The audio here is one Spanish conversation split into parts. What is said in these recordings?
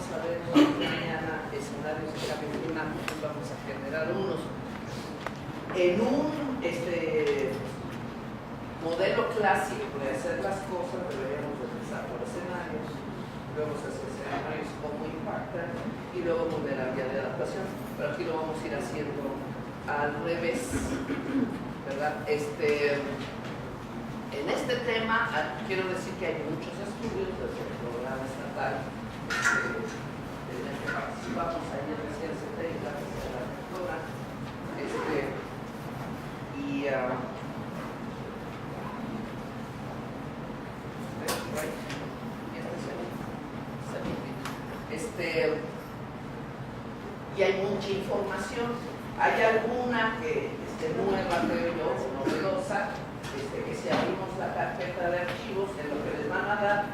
vamos a ver mañana escenarios de cambio climático, vamos a generar unos. En un modelo clásico de hacer las cosas, deberíamos empezar por escenarios, luego hacer escenarios cómo impactan y luego vulnerabilidad de adaptación, pero aquí lo vamos a ir haciendo al revés, ¿verdad? En este tema, quiero decir que hay muchos estudios desde el programa estatal en el que participamos ahí en el CNCT y gracias a la rectora, y hay mucha información. Hay alguna que nueva, creo yo, novedosa, que si abrimos la carpeta de archivos, en lo que les van a dar,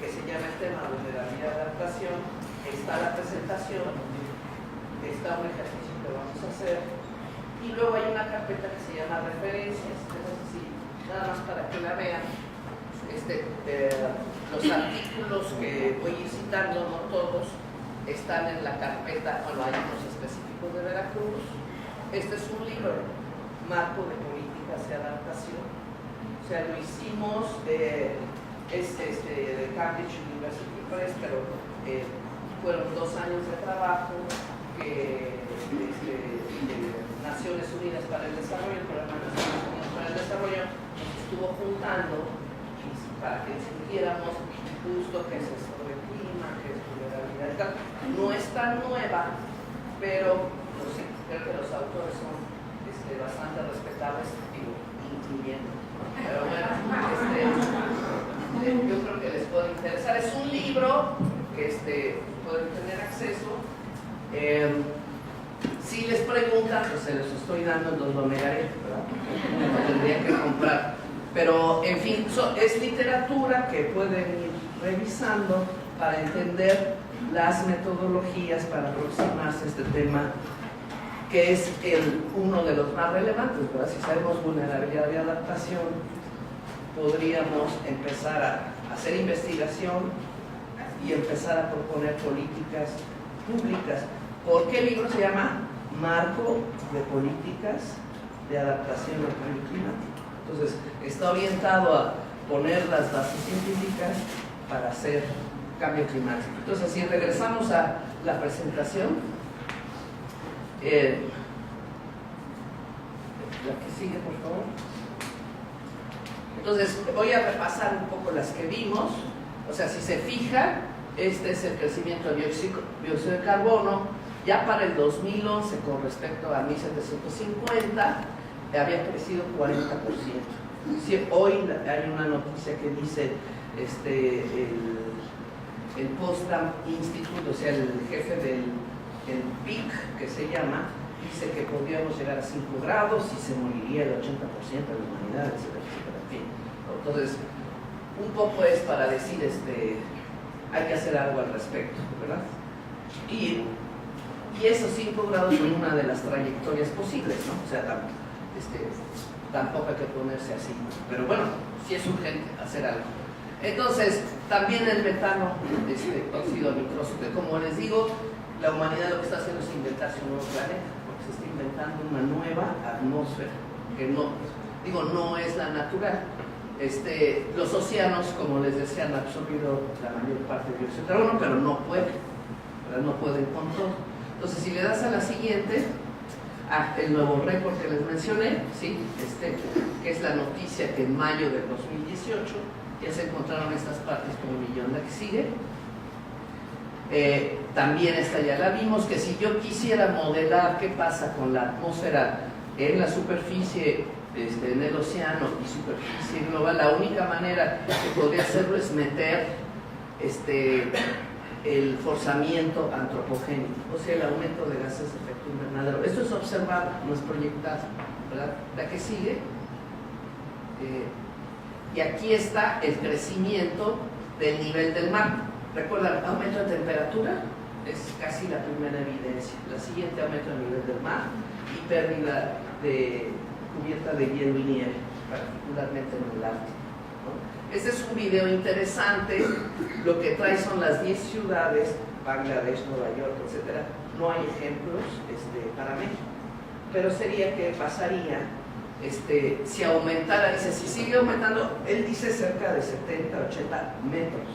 que se llama el tema vulnerabilidad de adaptación, está la presentación, está un ejercicio que vamos a hacer, y luego hay una carpeta que se llama referencias, entonces sí, nada más para que la vean. Los artículos que voy a ir citando, no todos, están en la carpeta, bueno, hay unos específicos de Veracruz. Este es un libro, Marco de Políticas de Adaptación. O sea, lo hicimos, de Cambridge University Press, pero fueron 2 años de trabajo que de Naciones Unidas para el Desarrollo, el programa de Naciones Unidas para el Desarrollo, nos estuvo juntando para que sintiéramos justo qué es esto del clima, qué es vulnerabilidad. No es tan nueva, pero sí, creo que los autores son bastante respetables, incluyendo. Pero bueno, yo creo que les puede interesar. Es un libro que pueden tener acceso. Si les preguntan, pues se los estoy dando, entonces lo negaré, ¿verdad? Lo tendría que comprar. Pero, en fin, es literatura que pueden ir revisando para entender las metodologías para aproximarse a este tema, que es uno de los más relevantes, ¿verdad? Si sabemos vulnerabilidad de adaptación, podríamos empezar a hacer investigación y empezar a proponer políticas públicas. ¿Por qué el libro se llama Marco de Políticas de Adaptación al Cambio Climático? Entonces, está orientado a poner las bases científicas para hacer cambio climático. Entonces, si regresamos a la presentación, la que sigue, por favor. Entonces, voy a repasar un poco las que vimos. O sea, si se fija, este es el crecimiento de dióxido de carbono. Ya para el 2011, con respecto a 1750, había crecido 40%. Sí, hoy hay una noticia que dice el Potsdam Institute, o sea, el jefe del PIC, que se llama, dice que podríamos llegar a 5 grados y se moriría el 80% de la humanidad, etcétera, etcétera. En fin. Entonces, un poco es para decir, hay que hacer algo al respecto, ¿verdad? Y esos 5 grados son una de las trayectorias posibles, ¿no? O sea, tampoco hay que ponerse así, pero bueno, sí es urgente hacer algo. Entonces, también el metano, óxido nitroso, que como les digo, la humanidad lo que está haciendo es inventarse un nuevo planeta, porque se está inventando una nueva atmósfera, que no es la natural. Los océanos, como les decía, han absorbido la mayor parte del dióxido de carbono, pero no pueden, ¿verdad? No pueden con todo. Entonces, si le das a la siguiente, el nuevo récord que les mencioné, ¿sí? Que es la noticia que en mayo del 2018 ya se encontraron estas partes por millón. La que sigue, también esta ya la vimos, que si yo quisiera modelar qué pasa con la atmósfera en la superficie, en el océano y superficie global, la única manera que podría hacerlo es meter el forzamiento antropogénico, o sea, el aumento de gases de efecto invernadero. Esto es observado, no es proyectado, ¿verdad? La que sigue, y aquí está el crecimiento del nivel del mar. Recuerdan, aumento de temperatura es casi la primera evidencia. La siguiente, aumento del nivel del mar y pérdida de cubierta de hielo y nieve, particularmente en el Ártico, ¿no? Este es un video interesante. Lo que trae son las 10 ciudades, Bangladesh, Nueva York, etc. No hay ejemplos para México. Pero sería que pasaría si aumentara, dice, si sigue aumentando, él dice cerca de 70, 80 metros.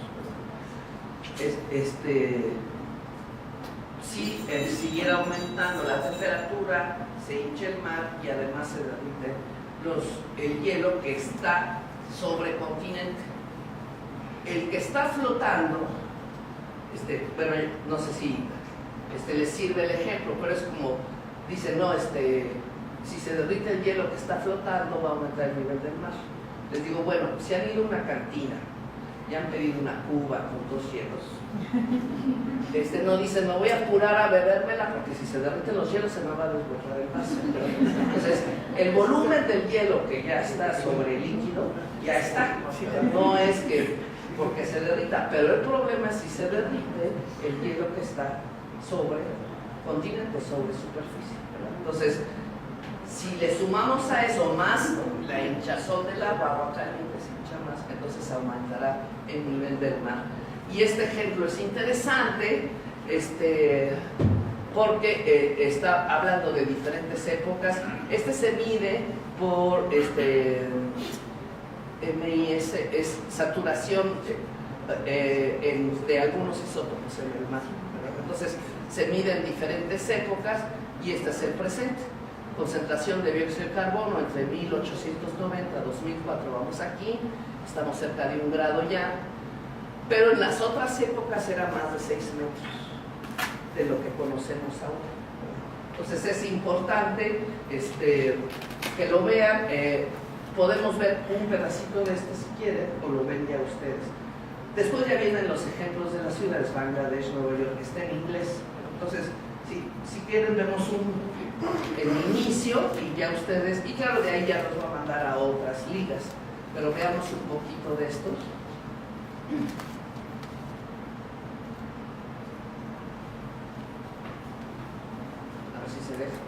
Si siguiera aumentando la temperatura, se hincha el mar y además se derrite el hielo que está sobre el continente. El que está flotando, bueno, no sé si les sirve el ejemplo, pero es como, dice, no, si se derrite el hielo que está flotando, va a aumentar el nivel del mar. Les digo, bueno, si han ido a una cantina y han pedido una cuba con 2 hielos, no dicen, me voy a apurar a bebérmela porque si se derriten los hielos se me va a desbordar el vaso. Entonces, el volumen del hielo que ya está sobre el líquido, ya está. No es que porque se derrita, pero el problema es si se derrite el hielo que está sobre continente, sobre superficie, ¿verdad? Entonces, si le sumamos a eso más la hinchazón del agua caliente, se hincha más, entonces aumentará el nivel del mar. Y este ejemplo es interesante porque está hablando de diferentes épocas. Se mide por MIS, es saturación de algunos isótopos en el mar, ¿verdad? Entonces se mide en diferentes épocas y este es el presente. Concentración de dióxido de carbono entre 1890 a 2004, vamos aquí, estamos cerca de 1 grado ya, pero en las otras épocas era más de 6 metros de lo que conocemos ahora. Entonces es importante que lo vean. Podemos ver un pedacito de si quieren, o lo ven ya ustedes. Después ya vienen los ejemplos de las ciudades, Bangladesh, Nueva York, que está en inglés. Entonces, si quieren, vemos el inicio y ya ustedes, y claro, de ahí ya los va a mandar a otras ligas, pero veamos un poquito de estos. A ver si se ve estos.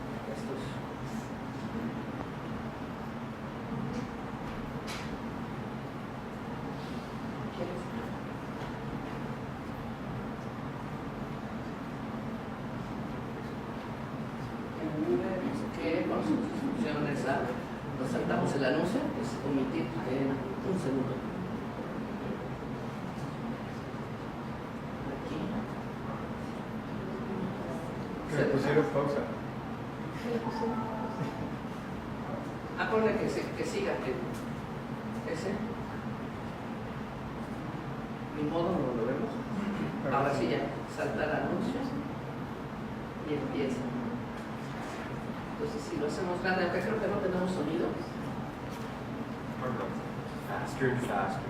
Nos saltamos el anuncio, es omitir un segundo. Aquí. ¿Le pusieron pausa? Ponle que siga. Ese. Ni modo, no lo vemos. Ahora sí ya, saltar anuncios y empieza. Entonces, si lo hacemos grande, aunque creo que no tenemos sonido. Faster and faster.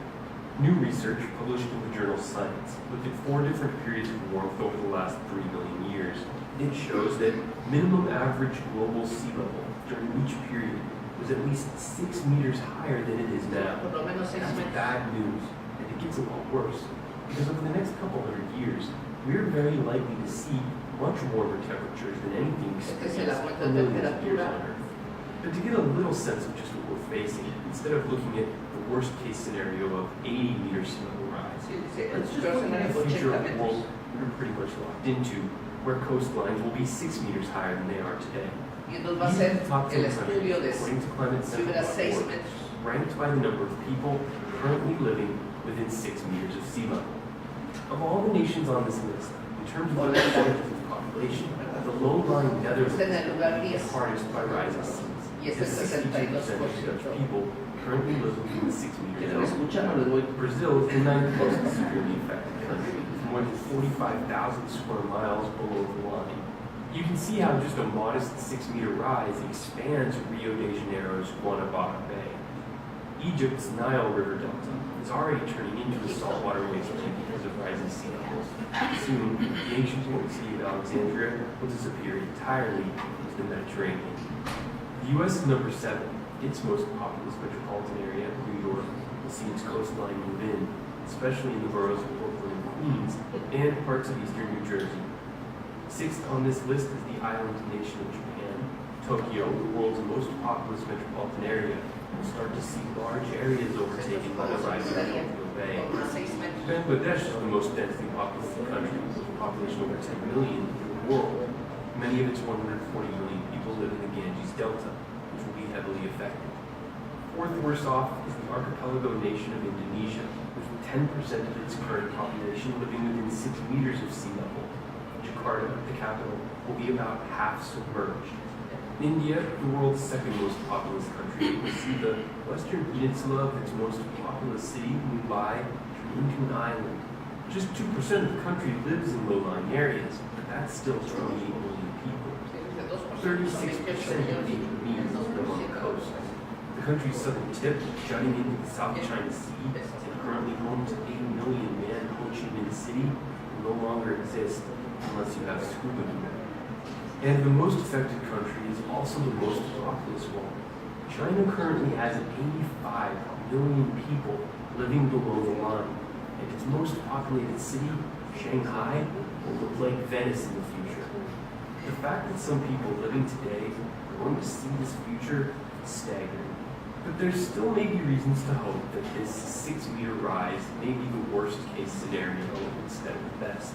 New research published in the journal Science looked at 4 different periods of warmth over the last 3 million years. It shows that minimum average global sea level during each period was at least 6 meters higher than it is now. Por lo menos 6 That's metros. bad news, and it gets a lot worse. Because over the next couple hundred years, we're very likely to see much warmer temperatures than anything experienced for millions of years on Earth. But to get a little sense of just what we're facing, instead of looking at the worst case scenario of 80 meters sea level rise, let's just look at a future world we're pretty much locked into, where coastlines will be 6 meters higher than they are today. Y entonces va a ser These top el 10 estudio de countries, according to Climate si Center hubiera 6 report, metros. ranked by the number of people currently living within 6 meters of sea level. Of all the nations on this list, in terms of the percentage of the population, the low-lying Netherlands Está en el lugar is 10. hardest by rising seas. Y este es 62% of Dutch 62%. people currently live within the 6 Que meters no zone. escuchan, no les voy. Brazil is the 9th most severely affected country, with more than 45,000 square miles below the line. You can see how just a modest 6-meter rise expands Rio de Janeiro's Guanabara Bay. Egypt's Nile River Delta is already turning into a saltwater wasteland because of rising sea levels. Soon, the ancient port city of Alexandria will disappear entirely into the Mediterranean. The U.S. is number 7. Its most populous metropolitan area, New York, will see its coastline move in, especially in the boroughs of Brooklyn and Queens and parts of eastern New Jersey. 6th on this list is the island nation of Japan. Tokyo, the world's most populous metropolitan area, we'll start to see large areas overtaken by the rising Tokyo Bay. Bangladesh is the most densely populated country, with a population over 10 million in the world. Many of its 140 million people live in the Ganges Delta, which will be heavily affected. Fourth worst off is the archipelago nation of Indonesia, with 10% of its current population living within 6 meters of sea level. Jakarta, the capital, will be about half submerged. India, the world's second most populous country, will see the western peninsula of its most populous city, Mumbai, turn into an island. Just 2% of the country lives in low-lying areas, but that's still 28 million people. 36% of the Vietnamese live on the coast. The country's southern tip, jutting into the South China Sea, is currently home to 8 million man Ho Chi Minh City, will no longer exist unless you have scuba gear. And the most affected country is also the most populous one. China currently has 85 million people living below the line, and its most populated city, Shanghai, will look like Venice in the future. The fact that some people living today are going to see this future is staggering. But there still may be reasons to hope that this 6-meter rise may be the worst case scenario instead of the best.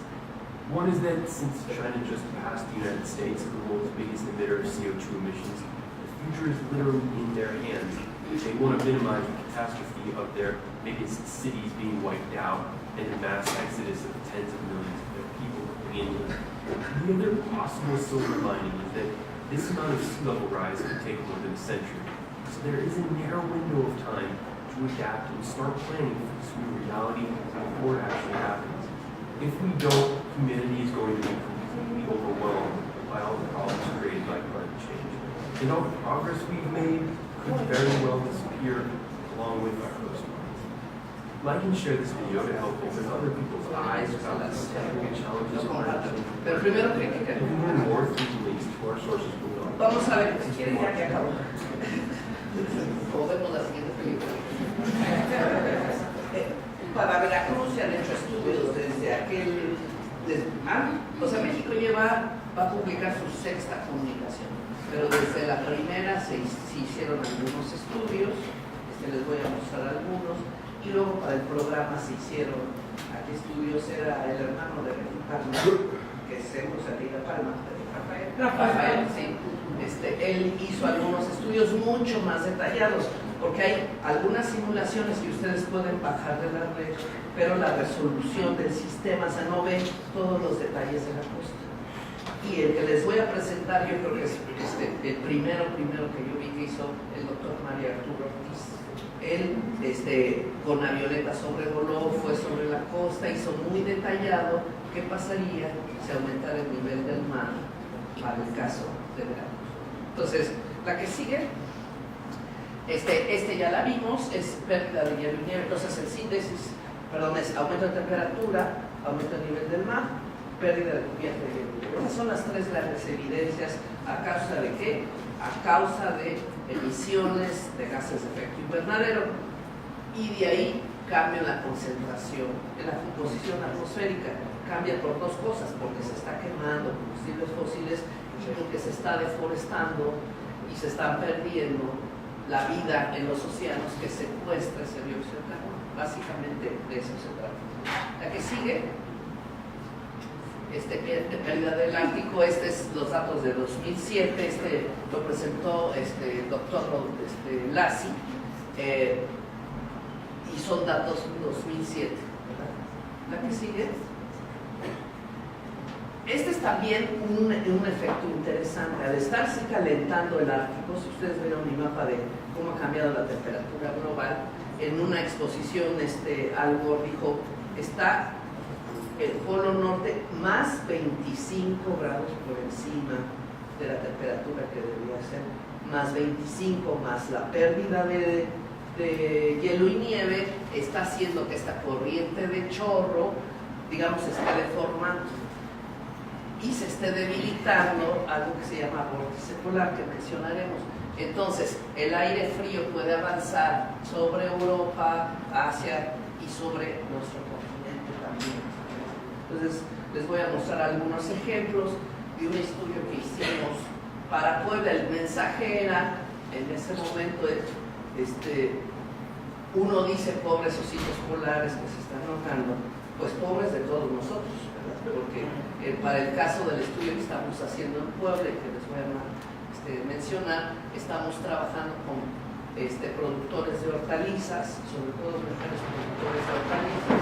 One is that since China just passed the United States as the world's biggest emitter of CO2 emissions, the future is literally in their hands. They want to minimize the catastrophe of their biggest cities being wiped out and a mass exodus of tens of millions of their people coming inland. The other possible silver lining is that this amount of sea level rise could take more than a century. So there is a narrow window of time to adapt and start planning for this new reality before it actually happens. If we don't, humanity is going to be completely overwhelmed by all the problems created by climate change. And all the progress we've made could very well disappear along with our coastlines. Like and share this video to help open other people's eyes about the significant challenges of our nation. Pero primero que You can learn more through the links to our sources below. vamos a ver, si quieren ya que acabo. O vemos la siguiente película. Para Veracruz se han hecho estudios desde aquel... o sea, México va a publicar su 6ª comunicación, pero desde la primera se hicieron algunos estudios, les voy a mostrar algunos, y luego para el programa se hicieron, aquí estudios, era el hermano de Palma, que es José Liga Palma, Rafael, sí. Él hizo algunos estudios mucho más detallados, porque hay algunas simulaciones que ustedes pueden bajar de la red, pero la resolución del sistema, o sea, no ve todos los detalles de la costa. Y el que les voy a presentar, yo creo que es el primero que yo vi que hizo el doctor María Arturo Ortiz. Él, con avioneta sobrevoló, fue sobre la costa, hizo muy detallado qué pasaría si aumentara el nivel del mar para el caso de Veracruz. Entonces, la que sigue, ya la vimos, es pérdida de hielo y nieve. Entonces, el síntesis, es aumento de temperatura, aumento del nivel del mar, pérdida de cubierta de hielo y nieve. Esas son las 3 grandes evidencias. ¿A causa de qué? A causa de emisiones de gases de efecto invernadero. Y de ahí cambia la concentración en la composición atmosférica. Cambia por 2 cosas, porque se está quemando combustibles fósiles y porque se está deforestando y se están perdiendo la vida en los océanos que secuestra ese dióxido de carbono. Básicamente de eso se trata. La que sigue, de pérdida del Ártico, es los datos de 2007, lo presentó el doctor Lassi, y son datos 2007. ¿verdad? La que sigue, es también un efecto interesante. Al estarse calentando el Ártico, si ustedes ven un mapa de cómo ha cambiado la temperatura global, en una exposición Al Gore dijo, está el polo norte más 25 grados por encima de la temperatura que debería ser, más 25, más la pérdida de hielo y nieve, está haciendo que esta corriente de chorro, digamos, se esté deformando y se esté debilitando algo que se llama vórtice polar, que mencionaremos. Entonces, el aire frío puede avanzar sobre Europa, Asia y sobre nuestro continente también. Entonces, les voy a mostrar algunos ejemplos de un estudio que hicimos para Puebla. El mensaje era, en ese momento, uno dice pobres ositos polares que se están ahogando, pues pobres de todos nosotros, ¿verdad? Porque para el caso del estudio que estamos haciendo en Puebla, y que les voy a mencionar, estamos trabajando con productores de hortalizas, sobre todo mujeres productores de hortalizas.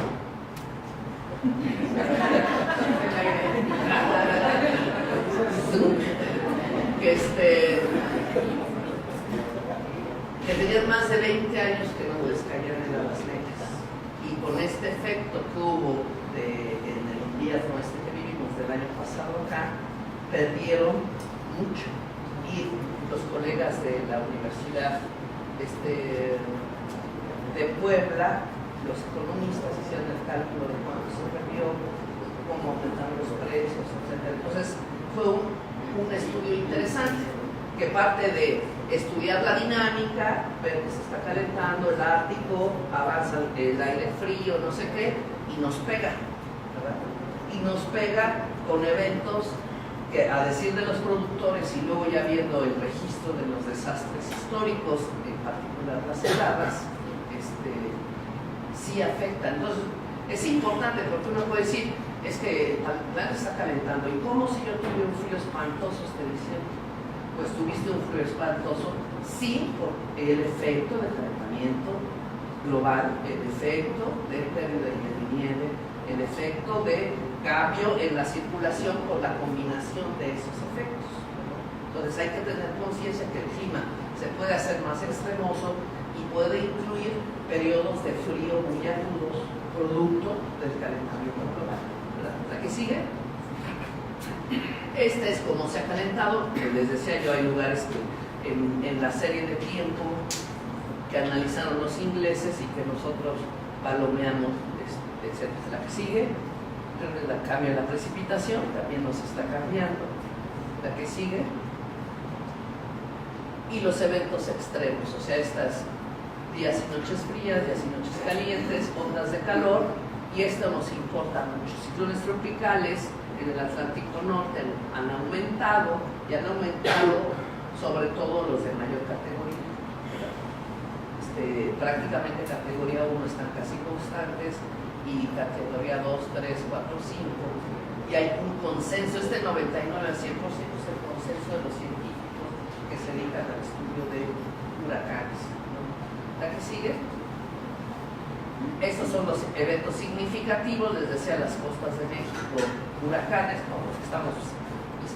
que tenían más de 20 años que no les caían heladas negras. Y con este efecto que hubo en el invierno que vivimos del año pasado acá, perdieron mucho. Y los colegas de la Universidad de Puebla, los economistas, hicieron el cálculo de cuánto se perdió, cómo aumentaron los precios, etc. Entonces fue un estudio interesante que parte de estudiar la dinámica, ver que se está calentando el Ártico, avanza el aire frío, no sé qué, y nos pega, ¿verdad? Y nos pega con eventos que, a decir de los productores y luego ya viendo el registro de los desastres históricos, en particular las heladas, sí afecta. Entonces es importante porque uno puede decir, es que el planeta está calentando, ¿y cómo si yo tuve un frío espantoso este diciembre? Pues tuviste un frío espantoso, sí, por el efecto de calentamiento global, el efecto de pérdida de nieve, el efecto de cambio en la circulación por la combinación de esos efectos. Entonces hay que tener conciencia que el clima se puede hacer más extremoso y puede incluir periodos de frío muy agudos, producto del calentamiento global. ¿La que sigue? Este es como se ha calentado. Les decía yo, hay lugares que en la serie de tiempo que analizaron los ingleses y que nosotros palomeamos, etc. La que sigue, el cambio en la precipitación también nos está cambiando. La que sigue, y los eventos extremos, o sea, estas días y noches frías, días y noches calientes, ondas de calor, y esto nos importa mucho. Ciclones tropicales en el Atlántico Norte han aumentado, y han aumentado sobre todo los de mayor categoría. Prácticamente categoría 1 están casi constantes, y categoría 2, 3, 4, 5, y hay un consenso, 99 al 100% es el consenso de los científicos que se dedican al estudio de huracanes, ¿no? La que sigue. Estos son los eventos significativos, les decía, las costas de México, huracanes, como los que estamos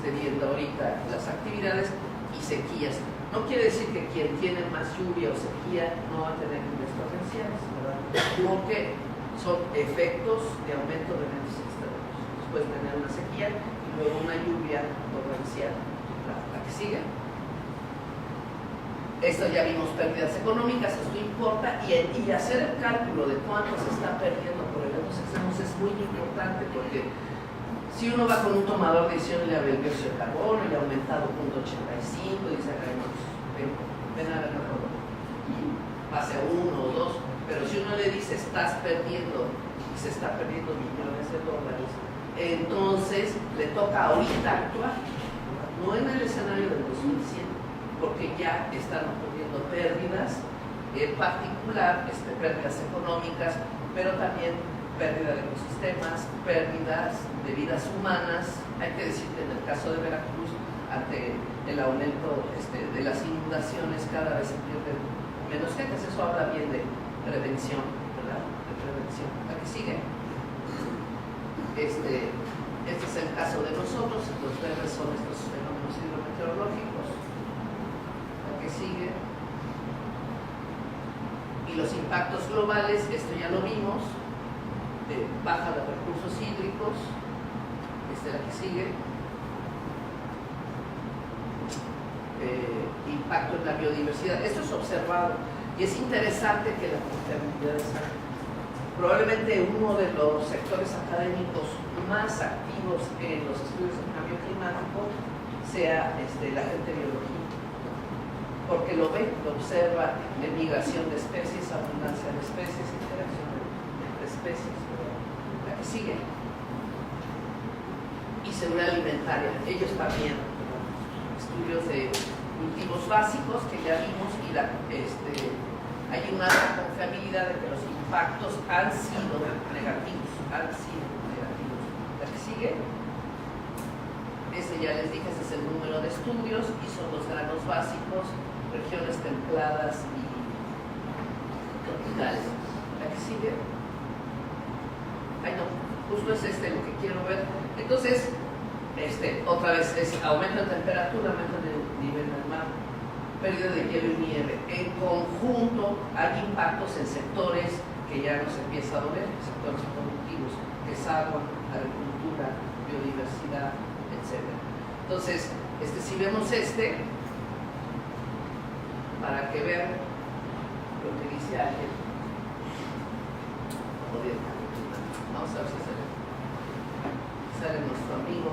viendo ahorita, las actividades, y sequías. No quiere decir que quien tiene más lluvia o sequía no va a tener lluvias torrenciales, ¿verdad? Porque son efectos de aumento de eventos extremos. Después tener una sequía y luego una lluvia torrencial. La que sigue. Esto ya vimos pérdidas económicas, esto importa, y hacer el cálculo de cuánto se está perdiendo por eventos extremos es muy importante, porque si uno va con un tomador de decisión y le abre el dióxido de carbono y le ha aumentado 0.85 y dice, ven a ver todo, y pase a 1 o 2, pero si uno le dice estás perdiendo, y se está perdiendo millones de dólares, entonces le toca ahorita actuar, no en el escenario del 2100, porque ya están ocurriendo pérdidas, en particular pérdidas económicas, pero también pérdida de ecosistemas, pérdidas de vidas humanas. Hay que decir que en el caso de Veracruz, ante el aumento de las inundaciones, cada vez se pierden menos gentes. Eso habla bien de prevención, ¿verdad? De prevención. ¿La que sigue? Este es el caso de nosotros. Los verdes son estos fenómenos hidrometeorológicos. La que sigue. Y los impactos globales, esto ya lo vimos. Baja de recursos hídricos, la que sigue, impacto en la biodiversidad. Esto es observado y es interesante que la confiabilidad es alta. Probablemente uno de los sectores académicos más activos en los estudios del cambio climático sea la gente de biología, porque lo ve, lo observa en migración de especies, abundancia de especies, interacción entre especies. La que sigue. Y seguridad alimentaria. Ellos también, estudios de cultivos básicos que ya vimos y hay una alta confiabilidad de que los impactos han sido negativos, La que sigue, ya les dije, ese es el número de estudios y son los granos básicos, regiones templadas y tropicales. La que sigue, justo es lo que quiero ver. Entonces, otra vez es aumento de temperatura, aumento de nivel del mar, pérdida de hielo y nieve. En conjunto hay impactos en sectores que ya nos empieza a doler, sectores productivos, que es agua, agricultura, biodiversidad, etc. Entonces, si vemos para que vean lo que dice alguien. Vamos a ver si sale nuestro amigo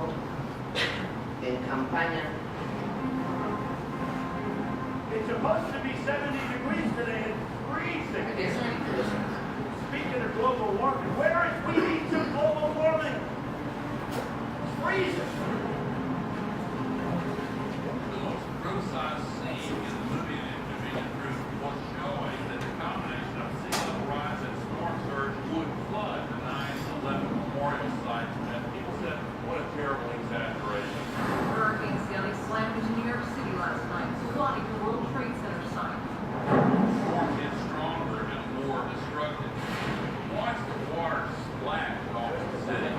en campaña. It's supposed to be 70 degrees today and freezing. Speaking of global warming, we need some global warming. It's freezing. The most criticized scene in the movie and Inconvenient Truth was showing that the combination of sea level rise and storm surge would flood the 9/11 memorial site. And people said, what a terrible exaggeration. Hurricane Sally slammed into New York City last night, flooding the World Trade Center site. Storm gets stronger and more destructive. Watch the water splash off the city.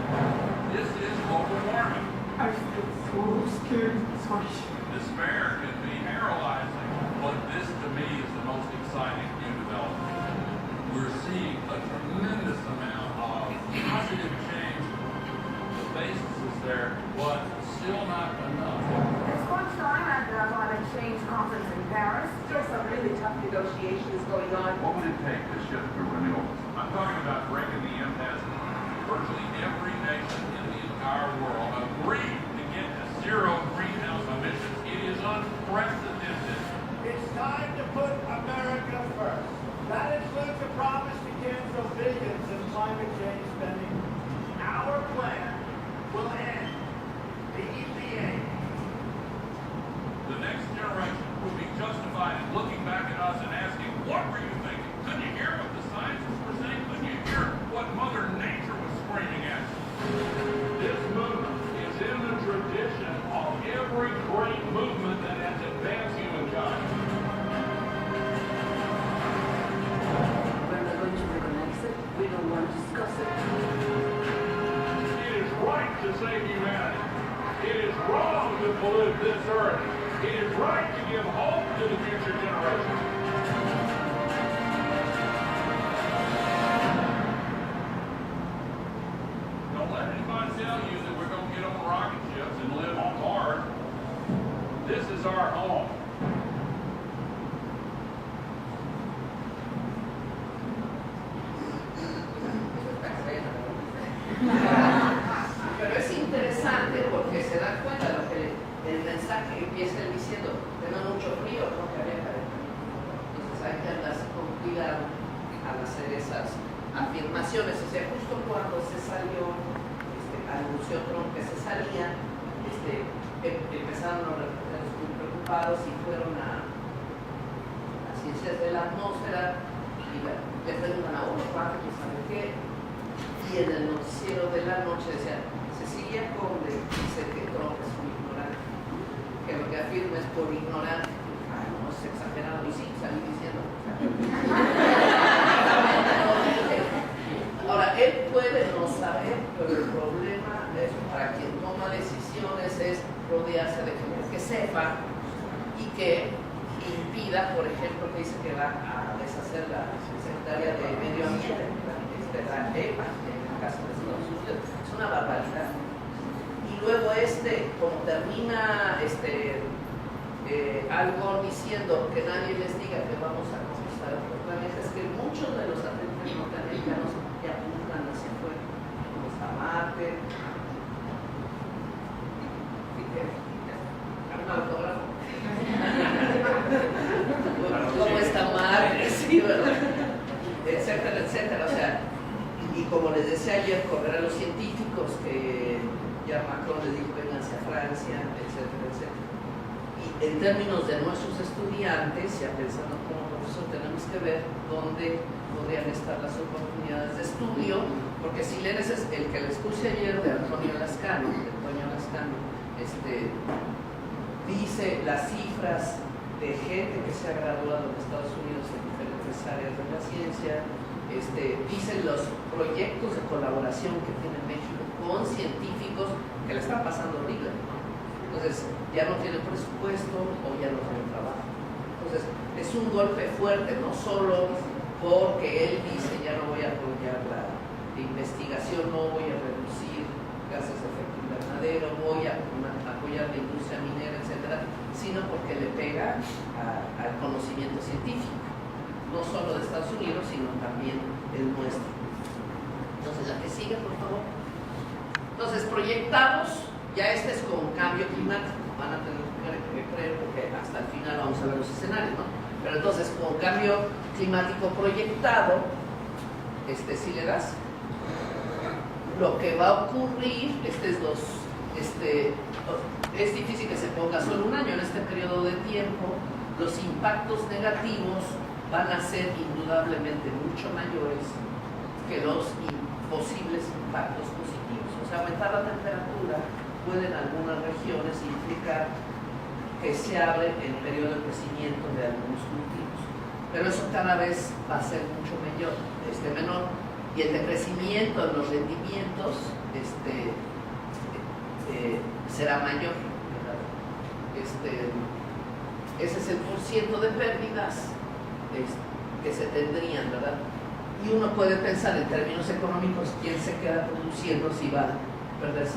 This is global warming. I feel so scared. Sorry. Despair can be paralyzing, but this to me is the most exciting new development. We're seeing a tremendous amount of positive change. The basis is there, but still not enough. This one time at the climate change conference in Paris, Still some really tough negotiations going on. What would it take to shift the renewals? I'm talking about breaking the impasse. Virtually every nation in the entire world agreed to get to zero greenhouse emissions. It is unprecedented. It's time to put America first. That includes a promise to cancel billions in climate change spending. Our plan will end the EPA. The next generation will be justified in looking back at us and asking, what were you thinking? Couldn't you hear what the scientists were saying? Couldn't you hear what Mother Nature was screaming at you? This movement is in the tradition of every great movement that has advanced humankind. We're not going to recognize it. We don't want to discuss it. It is right to save humanity. It is wrong to pollute this earth. It is right to give hope to the future generations. Don't let anybody tell you that we're going to get on rocket ships and live on Mars. This is our home. Pero es interesante porque se dan cuenta de lo que el mensaje empieza diciendo, tengo mucho frío, no que había calentamiento. Entonces hay que andarse con cuidado al hacer esas afirmaciones. O sea, justo cuando se salió, anunció Trump que se salía, empezaron los reporteros muy preocupados y fueron a las ciencias de la atmósfera y bueno, le preguntan a uno, ¿cuánto que sabe qué? Y en el noticiero de la noche decían, Cecilia Conde dice que Trump es un ignorante, que lo que afirma es por ignorante. Ay, no, es exagerado. Y sí, salí diciendo. Ahora, él puede no saber, pero el problema es para quien toma decisiones es rodearse de gente que sepa y que impida, por ejemplo, que dice que va a deshacer la secretaria de Medio Ambiente, la EPA, en el caso de Estados Unidos. Es una barbaridad. Y luego como termina algo diciendo que nadie les diga que vamos a conquistar otro planeta, es que muchos de los satélites norteamericanos ya apuntan hacia afuera, como está Marte. Un autógrafo. ¿Cómo está Marte? Sí, ¿verdad? Etcétera, etcétera. O sea, y como les decía ayer, correr a los científicos que ya Macron les dijo vengan hacia Francia, etcétera, etcétera. Y en términos de nuestros estudiantes, ya pensando como profesor, tenemos que ver dónde podrían estar las oportunidades de estudio, porque si lees el que les puse ayer de Antonio Lascano, dice las cifras de gente que se ha graduado en Estados Unidos en diferentes áreas de la ciencia, dice los proyectos de colaboración que tiene México con científicos que le están pasando horrible, ¿no? Entonces, ya no tienen presupuesto o ya no tienen trabajo. Entonces, es un golpe fuerte, no solo porque él dice ya no voy a apoyar la investigación, no voy a reducir gases de efecto invernadero, voy a apoyar la industria minera, etcétera, sino porque le pega al conocimiento científico, no solo de Estados Unidos, sino también el nuestro. Entonces, la que sigue, por favor. Entonces, proyectamos. Ya es con cambio climático, van a tener que creer porque hasta el final vamos a ver los escenarios, ¿no? Pero entonces con cambio climático proyectado, si le das, lo que va a ocurrir, es difícil que se ponga solo un año, en este periodo de tiempo, los impactos negativos van a ser indudablemente mucho mayores que los posibles impactos positivos. O sea, aumentar la temperatura puede en algunas regiones implicar que se abre el periodo de crecimiento de algunos cultivos, pero eso cada vez va a ser mucho menor, y el decrecimiento en los rendimientos será mayor, ¿verdad? Ese es el % de pérdidas que se tendrían, ¿verdad? Y uno puede pensar en términos económicos quién se queda produciendo si va perder 60%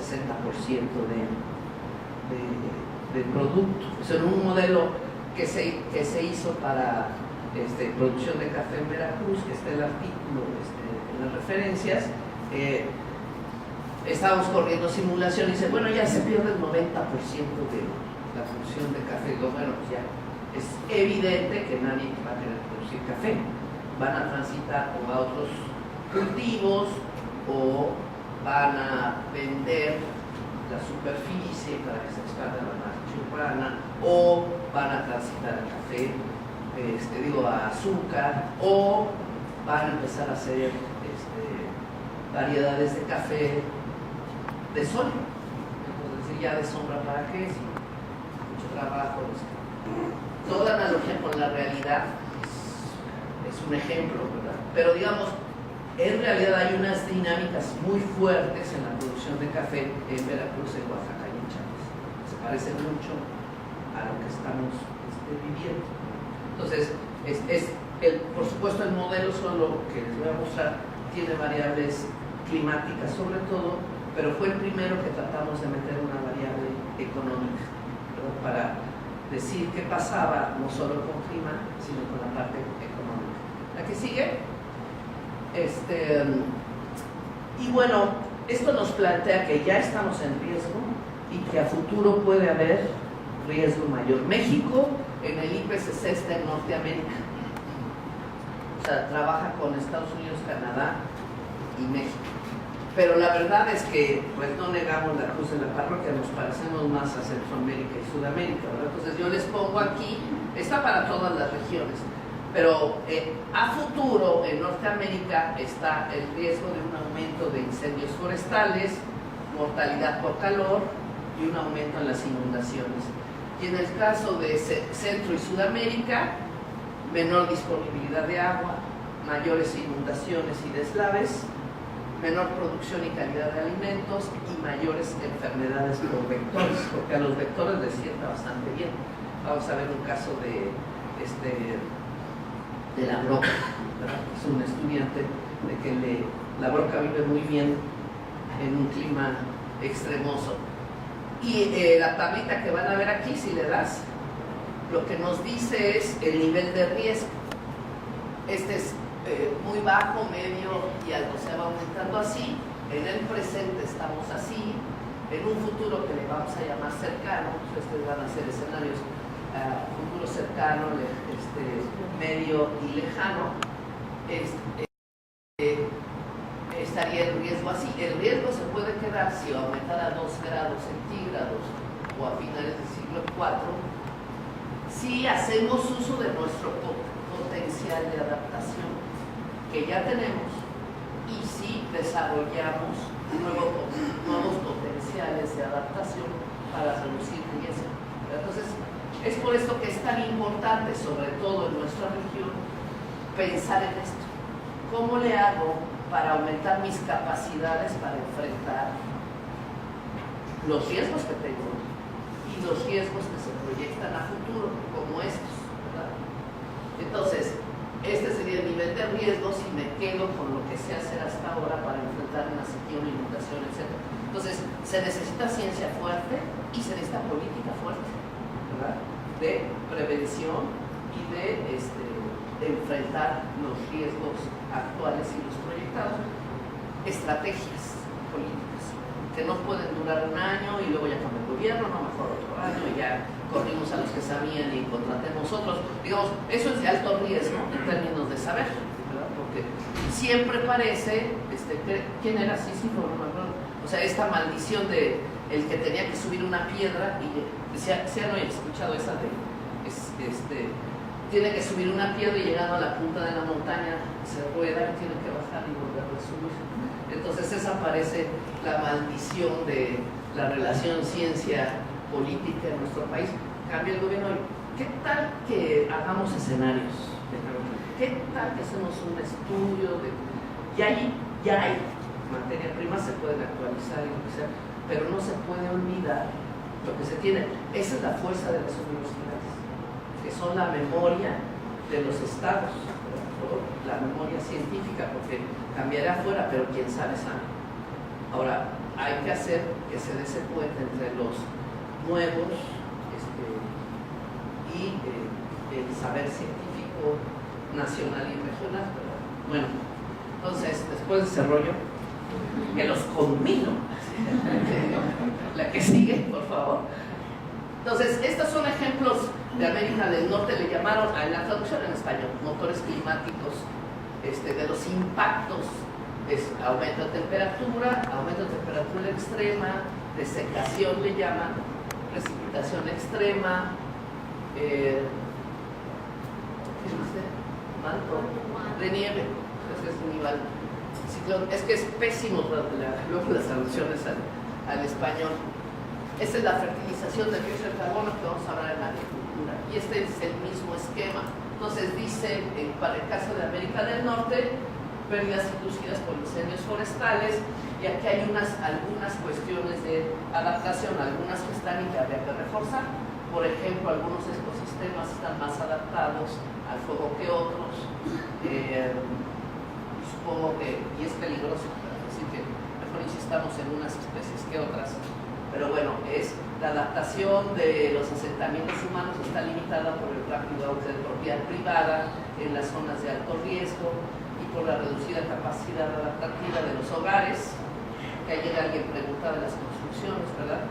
del producto. O en un modelo que se hizo para producción de café en Veracruz, que está el artículo en las referencias, estábamos corriendo simulación y dice, bueno, ya se pierde el 90% de la producción de café. Digo, bueno, pues ya es evidente que nadie va a querer producir café. Van a transitar o a otros cultivos o van a vender la superficie para que se extraiga la marcha urbana, o van a transitar al café, a azúcar, o van a empezar a hacer variedades de café de sol. Entonces, ya de sombra para qué, sí, mucho trabajo. Toda analogía con la realidad es un ejemplo, ¿verdad? Pero digamos, en realidad hay unas dinámicas muy fuertes en la producción de café en Veracruz, en Oaxaca y en Chiapas. Se parecen mucho a lo que estamos viviendo. Entonces, por supuesto, el modelo solo que les voy a mostrar tiene variables climáticas sobre todo, pero fue el primero que tratamos de meter una variable económica, ¿verdad? Para decir qué pasaba no solo con clima, sino con la parte económica. ¿La que sigue? Y bueno, esto nos plantea que ya estamos en riesgo y que a futuro puede haber riesgo mayor. México en el IPCC está en Norteamérica, o sea, trabaja con Estados Unidos, Canadá y México. Pero la verdad es que, pues no negamos la cruz de la parroquia, nos parecemos más a Centroamérica y Sudamérica, ¿verdad? Entonces yo les pongo aquí, está para todas las regiones. Pero a futuro en Norteamérica está el riesgo de un aumento de incendios forestales, mortalidad por calor y un aumento en las inundaciones. Y en el caso de Centro y Sudamérica, menor disponibilidad de agua, mayores inundaciones y deslaves, menor producción y calidad de alimentos y mayores enfermedades por vectores, porque a los vectores les sienta bastante bien. Vamos a ver un caso de la broca, ¿verdad? Es un estudiante de que la broca vive muy bien en un clima extremoso. Y la tablita que van a ver aquí, si le das, lo que nos dice es el nivel de riesgo. Este es muy bajo, medio y alto, se va aumentando así. En el presente estamos así. En un futuro que le vamos a llamar cercano, pues estos van a ser escenarios futuro cercano, medio y lejano, estaría el riesgo así. El riesgo se puede quedar si aumentara 2 grados centígrados o a finales del siglo IV, si hacemos uso de nuestro potencial de adaptación que ya tenemos y si desarrollamos nuevos potenciales de adaptación para reducir riesgo. Entonces, es por esto que es tan importante, sobre todo en nuestra región, pensar en esto. ¿Cómo le hago para aumentar mis capacidades para enfrentar los riesgos que tengo y los riesgos que se proyectan a futuro, como estos, ¿verdad? Entonces, este sería el nivel de riesgo si me quedo con lo que sé hacer hasta ahora para enfrentar una sequía, una inundación, etc. Entonces, se necesita ciencia fuerte y se necesita política fuerte, ¿verdad? De prevención y de enfrentar los riesgos actuales y los proyectados. Estrategias políticas que no pueden durar un año y luego ya cambia el gobierno, no, mejor otro año y ya corrimos a los que sabían y contratemos otros. Digamos, eso es de alto riesgo en términos de saber, ¿verdad? Porque siempre parece, ¿quién era Sísifo? No me acuerdo. O sea, esta maldición de el que tenía que subir una piedra y decía, ¿sí no he escuchado esa de tiene que subir una piedra y llegando a la punta de la montaña se rueda y tiene que bajar y volver a subir? Entonces esa parece la maldición de la relación ciencia-política en nuestro país. Cambia el gobierno. ¿Qué tal que hagamos escenarios? ¿Qué tal que hacemos un estudio de... Ya hay materia prima, se pueden actualizar y lo que sea, pero no se puede olvidar lo que se tiene. Esa es la fuerza de las universidades, que son la memoria de los estados, ¿verdad? La memoria científica, porque cambiará afuera, pero quién sabe, sabe. Ahora, hay que hacer que se dé ese puente entre los nuevos y el saber científico nacional y regional, ¿verdad? Bueno, entonces, después de ese rollo, que los conmino. La que sigue, por favor. Entonces, estos son ejemplos de América del Norte, le llamaron, en la traducción en español, motores climáticos, de los impactos, aumento de temperatura extrema, desecación le llaman, precipitación extrema, ¿qué dice? Manto de nieve, es un nivel. Es que es pésimo luego las traducciones al español. Esta es la fertilización del dióxido de carbono que vamos a hablar en la agricultura. Y este es el mismo esquema. Entonces dice, para el caso de América del Norte, pérdidas inducidas por incendios forestales, y aquí hay algunas cuestiones de adaptación, algunas que están y que habría que reforzar. Por ejemplo, algunos ecosistemas están más adaptados al fuego que otros. Supongo que, y es peligroso, así que mejor insistamos en unas especies que otras, pero bueno, la adaptación de los asentamientos humanos está limitada por el rápido auge de propiedad privada en las zonas de alto riesgo y por la reducida capacidad adaptativa de los hogares, que ayer alguien preguntaba de las construcciones, ¿verdad?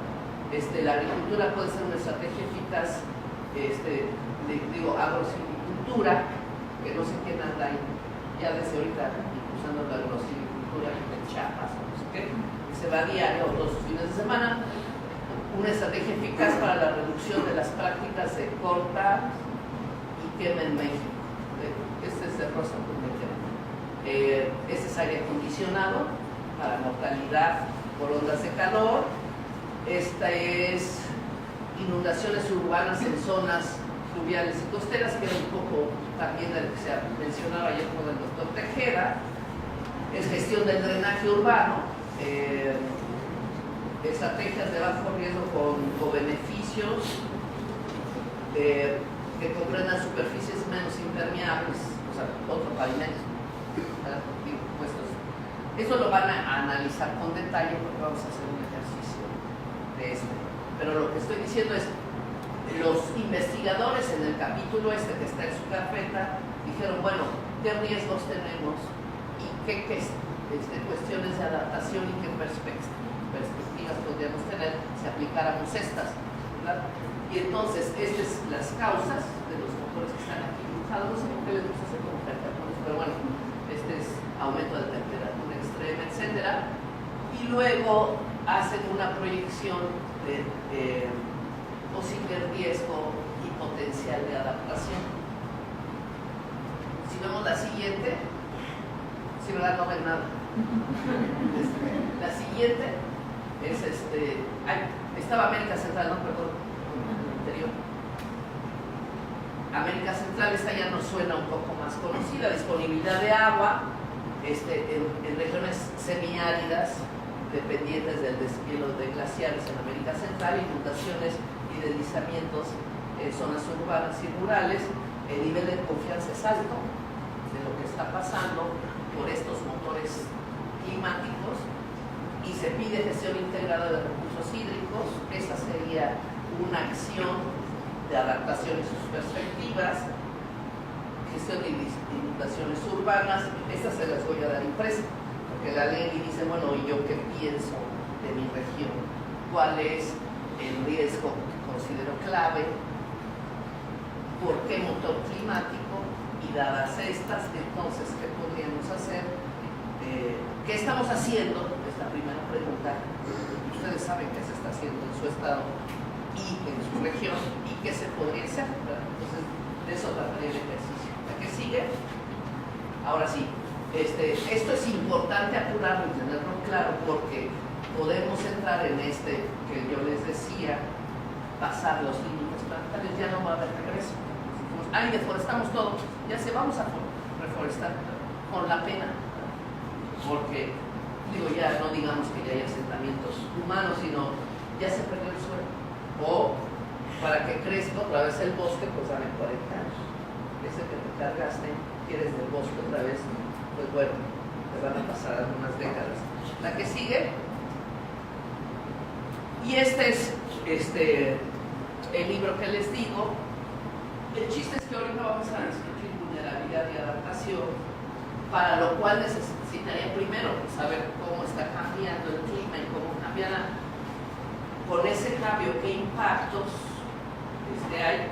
La agricultura puede ser una estrategia eficaz, agrosilvicultura, que no sé quién anda ahí, ya desde ahorita usando la agrosilvicultura en Chiapas, no sé qué, se va a diario o 2 fines de semana. Una estrategia eficaz para la reducción de las prácticas de corta y quema en México. Este es de Rosa Pumete. Este es aire acondicionado para mortalidad por ondas de calor. Esta es inundaciones urbanas en zonas fluviales y costeras, que era un poco también de lo que se mencionaba ayer con el doctor Tejeda. Es gestión del drenaje urbano, estrategias de bajo riesgo con beneficios, que comprendan superficies menos impermeables, o sea, otro pavimento, puestos. Eso lo van a analizar con detalle porque vamos a hacer un ejercicio de pero lo que estoy diciendo es, los investigadores en el capítulo que está en su carpeta dijeron, bueno, ¿qué riesgos tenemos y qué cuestiones de adaptación y qué perspectivas podríamos tener si aplicáramos estas, ¿verdad? Y entonces, estas son las causas de los motores que están aquí dibujados. No sé por qué les gusta hacer como caricaturas, pero bueno, este es aumento de temperatura extrema, etcétera. Y luego hacen una proyección de posible riesgo y potencial de adaptación. Si vemos la siguiente, si verdad no ven nada. La siguiente es estaba América Central, no, perdón, el anterior. América Central, esta ya nos suena un poco más conocida, disponibilidad de agua en regiones semiáridas dependientes del deshielo de glaciares en América Central, inundaciones y deslizamientos en zonas urbanas y rurales. El nivel de confianza es alto de lo que está pasando por estos motores climáticos y se pide gestión integrada de recursos hídricos. Esa sería una acción de adaptación y sus perspectivas. Gestión de inundaciones urbanas, estas se las voy a dar impresa, porque la ley dice, bueno, ¿y yo qué pienso de mi región? ¿Cuál es el riesgo que considero clave? ¿Por qué motor climático? Y dadas estas, entonces, ¿qué podríamos hacer? ¿Qué estamos haciendo? Es la primera pregunta. Ustedes saben qué se está haciendo en su estado y en su región y qué se podría hacer, ¿verdad? Entonces, de eso trataría el ejercicio. ¿La que sigue? Ahora sí, esto es importante apurarlo y tenerlo claro porque podemos entrar en que yo les decía, pasar los límites planetarios, ya no va a haber regreso. Ahí deforestamos todo, ya se vamos a reforestar con la pena, porque ya no digamos que ya hay asentamientos humanos, sino ya se perdió el suelo. O para que crezca otra vez el bosque, pues dame 40 años. Ese que te cargaste, quieres del bosque otra vez, pues bueno, te van a pasar algunas décadas. La que sigue, y este es el libro que les digo. El chiste es que ahorita vamos a discutir vulnerabilidad y adaptación, para lo cual necesitaría primero saber cómo está cambiando el clima y cómo cambiará con ese cambio, qué impactos hay.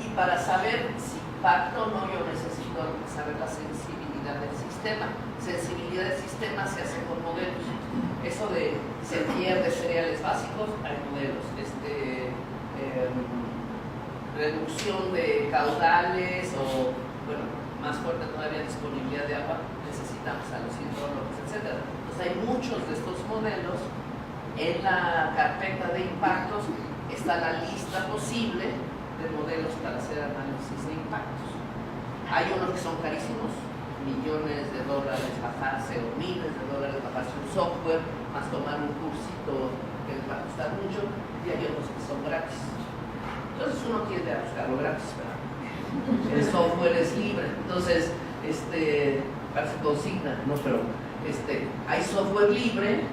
Y para saber si impacto o no, yo necesito saber la sensibilidad del sistema. Sensibilidad del sistema se hace con modelos. Eso de semillas de cereales básicos, hay modelos. Reducción de caudales o, bueno, más fuerte todavía, disponibilidad de agua, necesitamos a los hidrólogos, etc. Entonces hay muchos de estos modelos. En la carpeta de impactos está la lista posible de modelos para hacer análisis de impactos. Hay unos que son carísimos, millones de dólares bajarse o miles de dólares bajarse un software, más tomar un cursito que les va a costar mucho, y hay otros que son gratis. Entonces uno tiende a buscarlo gratis, ¿verdad? El software es libre, entonces parece consigna, no, pero hay software libre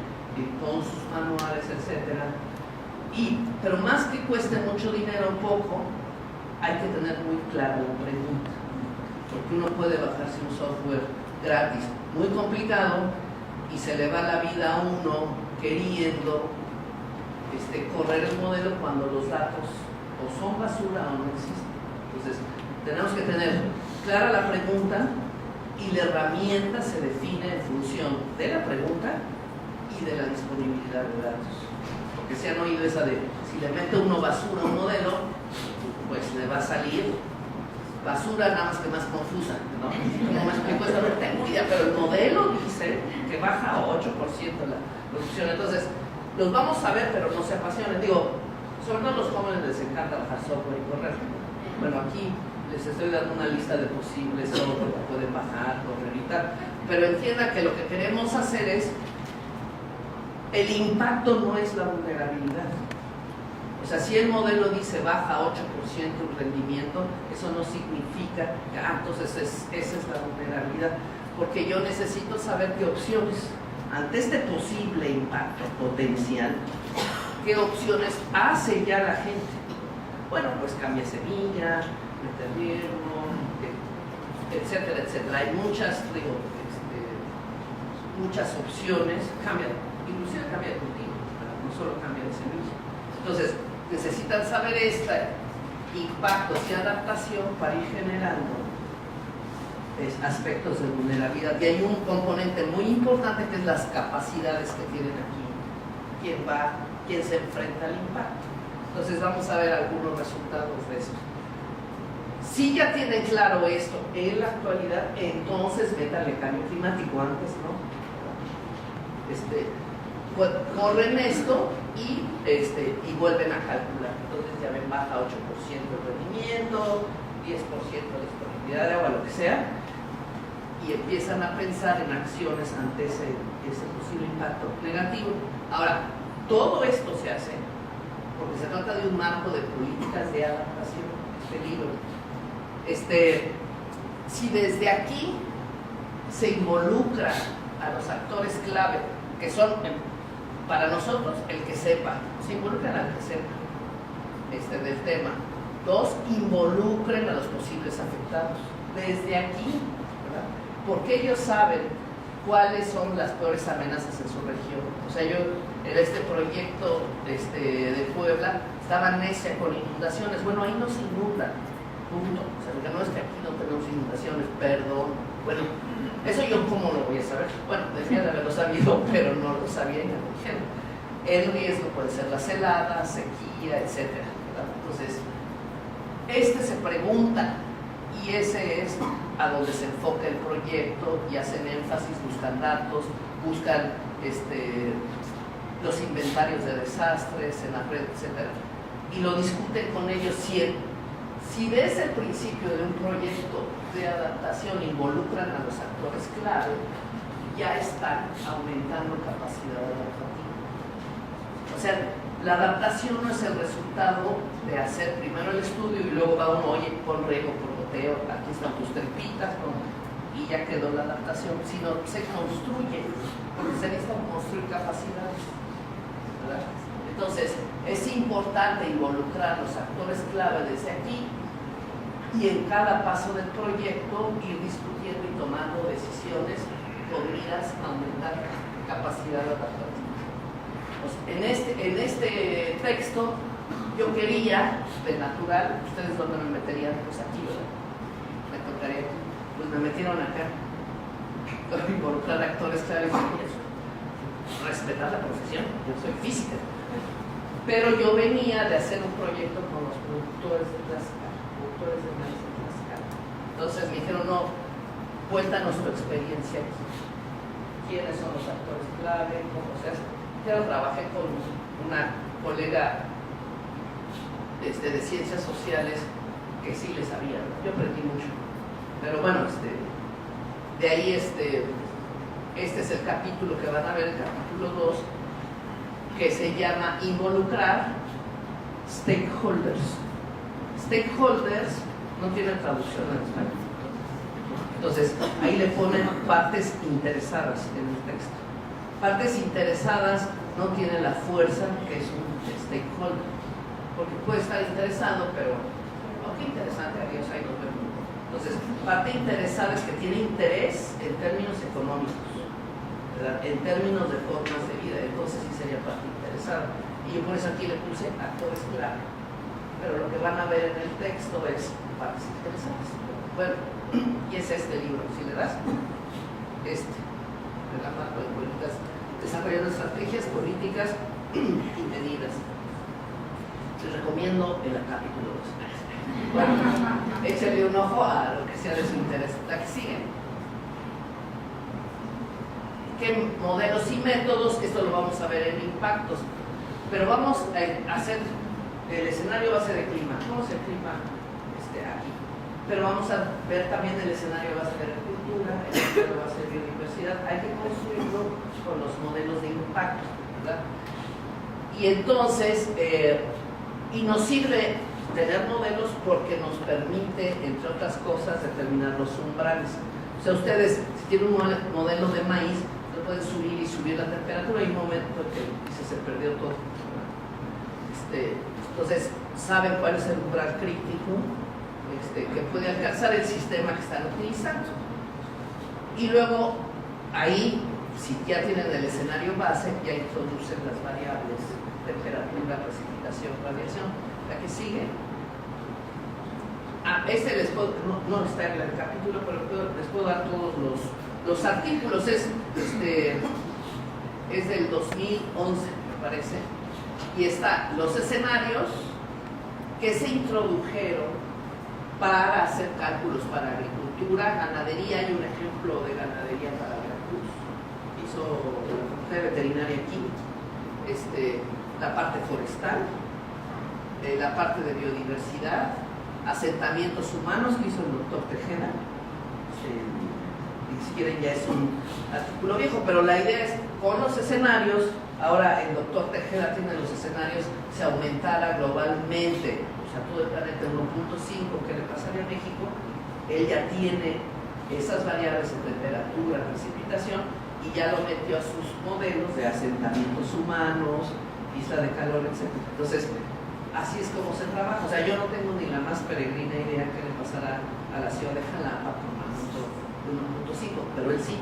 con sus manuales, etcétera. Pero más que cueste mucho dinero o poco, hay que tener muy clara la pregunta, porque uno puede bajarse un software gratis muy complicado y se le va la vida a uno queriendo correr el modelo cuando los datos o son basura o no existen. Entonces, tenemos que tener clara la pregunta y la herramienta se define en función de la pregunta y de la disponibilidad de datos. Porque se han oído esa de, si le mete uno basura a un modelo, pues le va a salir basura nada más que más confusa, ¿no? Como me explico esta, no tengo idea, pero el modelo dice que baja 8% la producción. Entonces, los vamos a ver, pero no se apasionen. Digo, sobre todo a los jóvenes les encanta bajar software y correr. Bueno, aquí les estoy dando una lista de posibles software que pueden bajar, correr y tal. Pero entiendan que lo que queremos hacer es, el impacto no es la vulnerabilidad. O sea, si el modelo dice baja 8% el rendimiento, eso no significa que, entonces esa es la vulnerabilidad. Porque yo necesito saber qué opciones, ante este posible impacto potencial, qué opciones hace ya la gente. Bueno, pues cambia semilla, meter riego, etcétera, etcétera. Hay muchas, muchas opciones, inclusive cambia de cultivo, no solo cambia de semilla. Entonces, necesitan saber impactos y adaptación para ir generando aspectos de vulnerabilidad. Y hay un componente muy importante que es las capacidades que tienen aquí. ¿Quién se enfrenta al impacto? Entonces vamos a ver algunos resultados de eso. Si ya tienen claro esto en la actualidad, entonces métanle cambio climático, antes no. Corren esto y vuelven a calcular. Entonces ya ven, baja 8% el rendimiento, 10% de disponibilidad de agua, lo que sea, y empiezan a pensar en acciones ante ese posible impacto negativo. Ahora, todo esto se hace porque se trata de un marco de políticas de adaptación, este libro. Si desde aquí se involucra a los actores clave, que son para nosotros el que sepa, se involucran al que sepa del tema. Dos, involucren a los posibles afectados desde aquí, ¿verdad? Porque ellos saben cuáles son las peores amenazas en su región. O sea, yo en este proyecto de Puebla estaba necia con inundaciones. Bueno, ahí no se inunda, punto. O sea, porque no es que aquí no tenemos inundaciones, perdón. Bueno, eso yo cómo lo voy a saber. Bueno, debía de haberlo sabido, pero no lo sabía y me lo dijeron. El riesgo puede ser las heladas, sequía, etc. Entonces, se pregunta, y ese es a donde se enfoca el proyecto, y hacen énfasis, buscan datos, buscan los inventarios de desastres en la red, etc. Y lo discuten con ellos. Si desde el principio de un proyecto de adaptación involucran a los actores clave, ya están aumentando capacidad adaptativa. O sea, la adaptación no es el resultado de hacer primero el estudio y luego va uno, oye, pon riego, pon goteo, aquí están tus tripitas, y ya quedó la adaptación, sino se construye, porque se necesitan construir capacidades, ¿verdad? Entonces, es importante involucrar a los actores clave desde aquí y en cada paso del proyecto ir discutiendo y tomando decisiones con miras a aumentar capacidad adaptativa. En este texto yo quería, de natural, ¿ustedes dónde me meterían? Pues aquí, ¿verdad? Me tocaría aquí. Pues me metieron acá. Involucrar actores claves y eso. Respetar la profesión, yo soy física. Pero yo venía de hacer un proyecto con los productores de maíz en Tlaxcala. Entonces me dijeron, no, cuéntanos tu experiencia aquí. ¿Quiénes son los actores clave? ¿Cómo se hace? Yo trabajé con una colega de ciencias sociales que sí le sabía, ¿no? Yo aprendí mucho. Pero bueno, de ahí este es el capítulo que van a ver, el capítulo 2, que se llama Involucrar Stakeholders. Stakeholders no tiene traducción en español. Entonces, ahí le ponen partes interesadas en el texto. Partes interesadas no tienen la fuerza que es un stakeholder, porque puede estar interesado, pero oh, qué interesante, adiós, ahí nos vemos. Entonces, parte interesada es que tiene interés en términos económicos, ¿verdad? En términos de formas de vida, entonces sí sería parte interesada. Y yo por eso aquí le puse actores clave, pero lo que van a ver en el texto es partes interesadas. Bueno, y es este libro, si le das, de la marca de políticas, desarrollando estrategias, políticas y medidas. Les recomiendo el capítulo 2. Bueno, échale un ojo a lo que sea de su interés. La que sigue. ¿Qué modelos y métodos? Esto lo vamos a ver en impactos. Pero vamos a hacer el escenario base de clima. ¿Cómo es el clima aquí? Pero vamos a ver también el escenario base de agricultura, el escenario base de biodiversidad. Hay que construirlo con los modelos de impacto, ¿verdad? Y entonces, y nos sirve tener modelos porque nos permite, entre otras cosas, determinar los umbrales. O sea, ustedes, si tienen un modelo de maíz, lo pueden subir y subir la temperatura. Hay un momento en que se perdió todo, ¿verdad? Entonces, saben cuál es el umbral crítico que puede alcanzar el sistema que están utilizando. Y luego, ahí, si ya tienen el escenario base, ya introducen las variables: temperatura, precipitación, radiación. La que sigue. Les puedo, no está en el capítulo, pero les puedo dar todos los artículos. Es del 2011, me parece. y están los escenarios que se introdujeron para hacer cálculos para agricultura, ganadería, y un ejemplo de ganadería para Veracruz. Hizo la Facultad de Veterinaria aquí, la parte forestal, la parte de biodiversidad, asentamientos humanos que hizo el doctor Tejeda. Si quieren ya es un artículo viejo, pero la idea es con los escenarios. Ahora el doctor Tejeda tiene los escenarios, se aumentara globalmente, o sea, todo el planeta 1.5, ¿qué le pasaría a México? Él ya tiene esas variables de temperatura, precipitación, y ya lo metió a sus modelos de asentamientos humanos, isla de calor, etc. Entonces, así es como se trabaja. O sea, yo no tengo ni la más peregrina idea que le pasará a la ciudad de Jalapa por magnitudo de 1.5, pero él sí,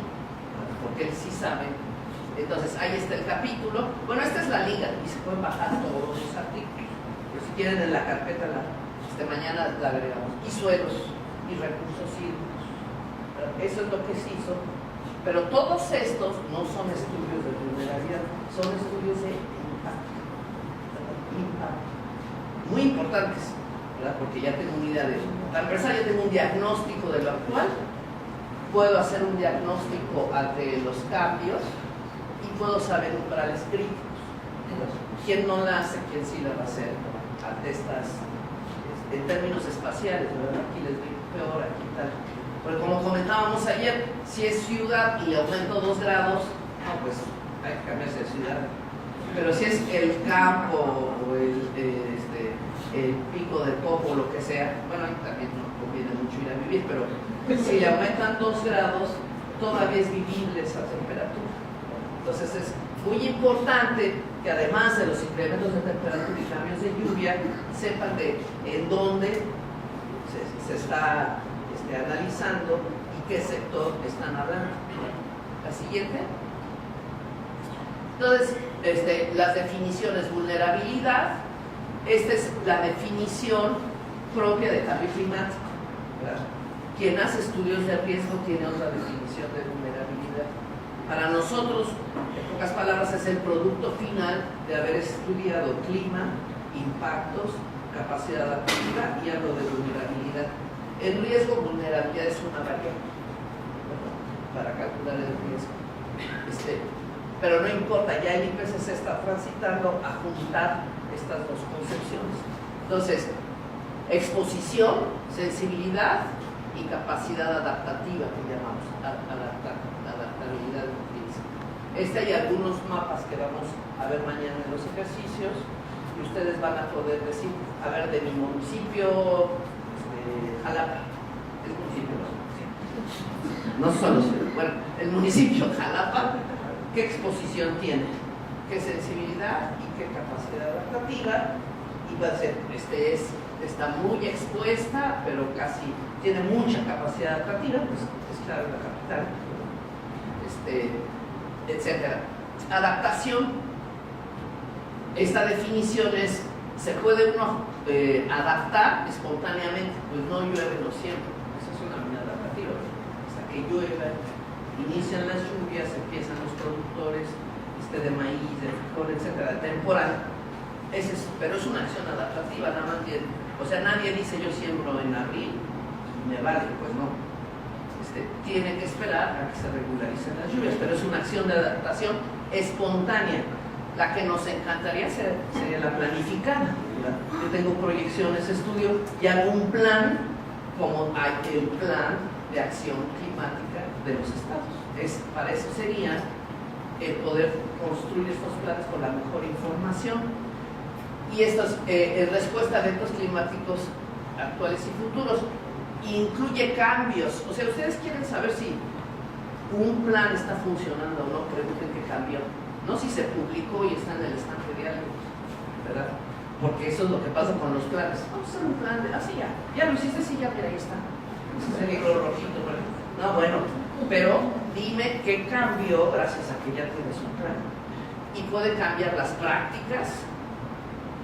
porque él sí sabe. Entonces, ahí está el capítulo. Bueno, esta es la liga y se pueden bajar todos los artículos. Pero si quieren en la carpeta, mañana la agregamos. Y suelos y recursos hídricos. Eso es lo que se hizo. Pero todos estos no son estudios de vulnerabilidad, son estudios de impacto. Muy importantes, ¿verdad? Porque ya tengo una idea de la empresa, ya tengo un diagnóstico de lo actual, puedo hacer un diagnóstico ante los cambios y puedo saber umbrales críticos. ¿Quién no la hace? ¿Quién sí la va a hacer ante estas, en términos espaciales, ¿verdad? Aquí les digo peor, aquí tal. Porque como comentábamos ayer, si es ciudad y aumento 2 grados, no, pues hay que cambiarse de ciudad. Pero si es el campo o el pico de Popo o lo que sea, bueno, ahí también no conviene mucho ir a vivir, pero si le aumentan 2 grados, todavía es vivible esa temperatura. Entonces es muy importante que además de los incrementos de temperatura y cambios de lluvia, sepan de en dónde se está analizando y qué sector están hablando. La siguiente. Entonces, las definiciones: vulnerabilidad. Esta es la definición propia de cambio climático, ¿verdad? Quien hace estudios de riesgo tiene otra definición de vulnerabilidad. Para nosotros, en pocas palabras, es el producto final de haber estudiado clima, impactos, capacidad adaptativa y algo de vulnerabilidad. El riesgo, vulnerabilidad es una variable, ¿verdad?, para calcular el riesgo. Pero no importa, ya el IPCC está transitando a juntar estas dos concepciones. Entonces, exposición, sensibilidad y capacidad adaptativa, que llamamos adaptabilidad del riesgo. Hay algunos mapas que vamos a ver mañana en los ejercicios y ustedes van a poder decir, a ver, de mi municipio, Jalapa, es municipio, no solo, bueno, el municipio Jalapa, ¿qué exposición tiene? ¿Qué sensibilidad y qué capacidad adaptativa? Y va a ser, está muy expuesta, pero casi tiene mucha capacidad adaptativa, pues es claro, la capital, etcétera. Adaptación, esta definición es, ¿se puede uno adaptar espontáneamente? Pues no llueve, no siempre, esa es una medida adaptativa. Hasta que llueva, inician las lluvias, empiezan los productores de maíz, de frijol, etcétera, temporal. Pero es una acción adaptativa, nada más bien. O sea, nadie dice yo siembro en abril y me vale, pues no. Tiene que esperar a que se regularicen las lluvias, pero es una acción de adaptación espontánea. La que nos encantaría sería la planificada, ¿verdad? Yo tengo proyecciones, estudio y hago un plan, como hay el plan de acción climática de los estados. Para eso sería el poder construir estos planes con la mejor información. Y estos, en respuesta a eventos climáticos actuales y futuros, incluye cambios. O sea, ustedes quieren saber si un plan está funcionando o no, pregunten qué cambió. No si se publicó y está en el estante de algo, ¿verdad? Porque eso es lo que pasa con los planes. Vamos a hacer un plan de, sí, ya lo hiciste, sí, ya, mira, ahí está. Ese es el libro rojito, ¿verdad? No, bueno, pero dime qué cambió gracias a que ya tienes un plan. Y puede cambiar las prácticas,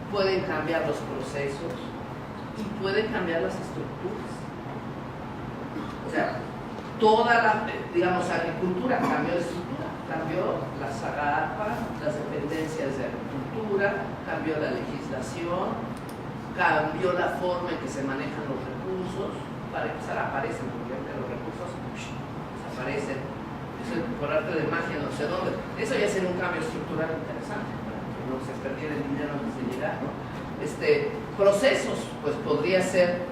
pueden cambiar los procesos y pueden cambiar las estructuras. O sea, toda la, digamos, agricultura cambió de estructura, cambió las agarpas, las dependencias de agricultura, infraestructura, cambió la legislación, cambió la forma en que se manejan los recursos. Para empezar, aparecen, porque los recursos desaparecen. Eso, por arte de magia, no sé dónde. Eso ya sería un cambio estructural interesante, para que no se perdiera el dinero antes de llegar, ¿no? Procesos, pues podría ser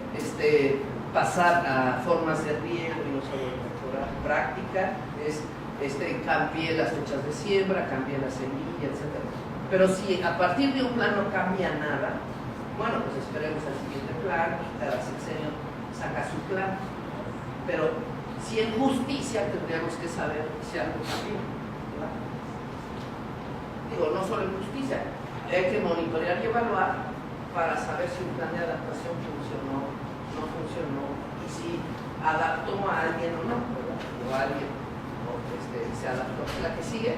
pasar a formas de riego y no solo de temporal. Práctica es cambié las fechas de siembra, cambié la semilla, etc. Pero si a partir de un plan no cambia nada, bueno, pues esperemos al siguiente plan, cada sexenio saca su plan. Pero si en justicia tendríamos que saber si algo cambió, ¿verdad? Digo, no solo en justicia, hay que monitorear y evaluar para saber si un plan de adaptación funcionó, no funcionó, y si adaptó a alguien o no, ¿verdad? O alguien se adaptó. La que sigue.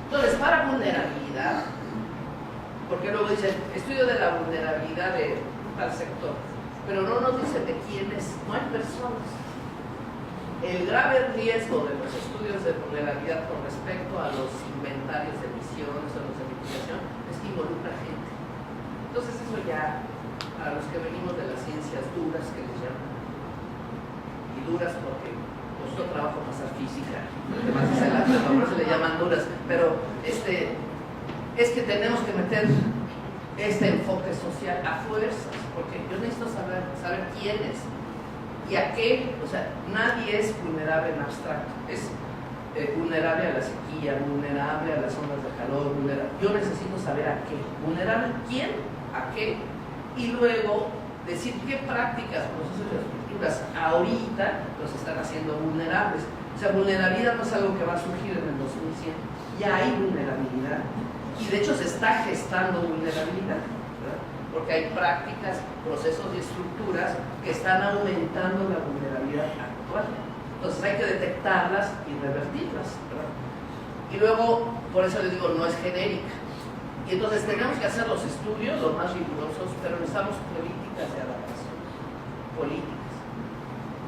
Entonces, para vulnerabilidad, porque luego dice estudio de la vulnerabilidad de tal sector, pero no nos dice de quiénes, no hay personas. El grave riesgo de los estudios de vulnerabilidad con respecto a los inventarios de emisiones o los de mitigación es que involucra gente. Entonces eso ya, para los que venimos de las ciencias duras que les llaman, y duras porque costó trabajo pasar física, además de ser la por eso le llaman duras, pero es que tenemos que meter este enfoque social a fuerzas, porque yo necesito saber quién es y a qué. O sea, nadie es vulnerable en abstracto, es vulnerable a la sequía, vulnerable a las ondas de calor, vulnerable. Yo necesito saber a qué, vulnerable quién, a qué, y luego decir qué prácticas, procesos y estructuras ahorita los están haciendo vulnerables. O sea, vulnerabilidad no es algo que va a surgir en el 2100, ya hay vulnerabilidad. Y de hecho se está gestando vulnerabilidad, ¿verdad? Porque hay prácticas, procesos y estructuras que están aumentando la vulnerabilidad actual. Entonces hay que detectarlas y revertirlas, ¿verdad? Y luego, por eso les digo, no es genérica. Y entonces tenemos que hacer los estudios los más rigurosos, pero necesitamos políticas de adaptación, políticas.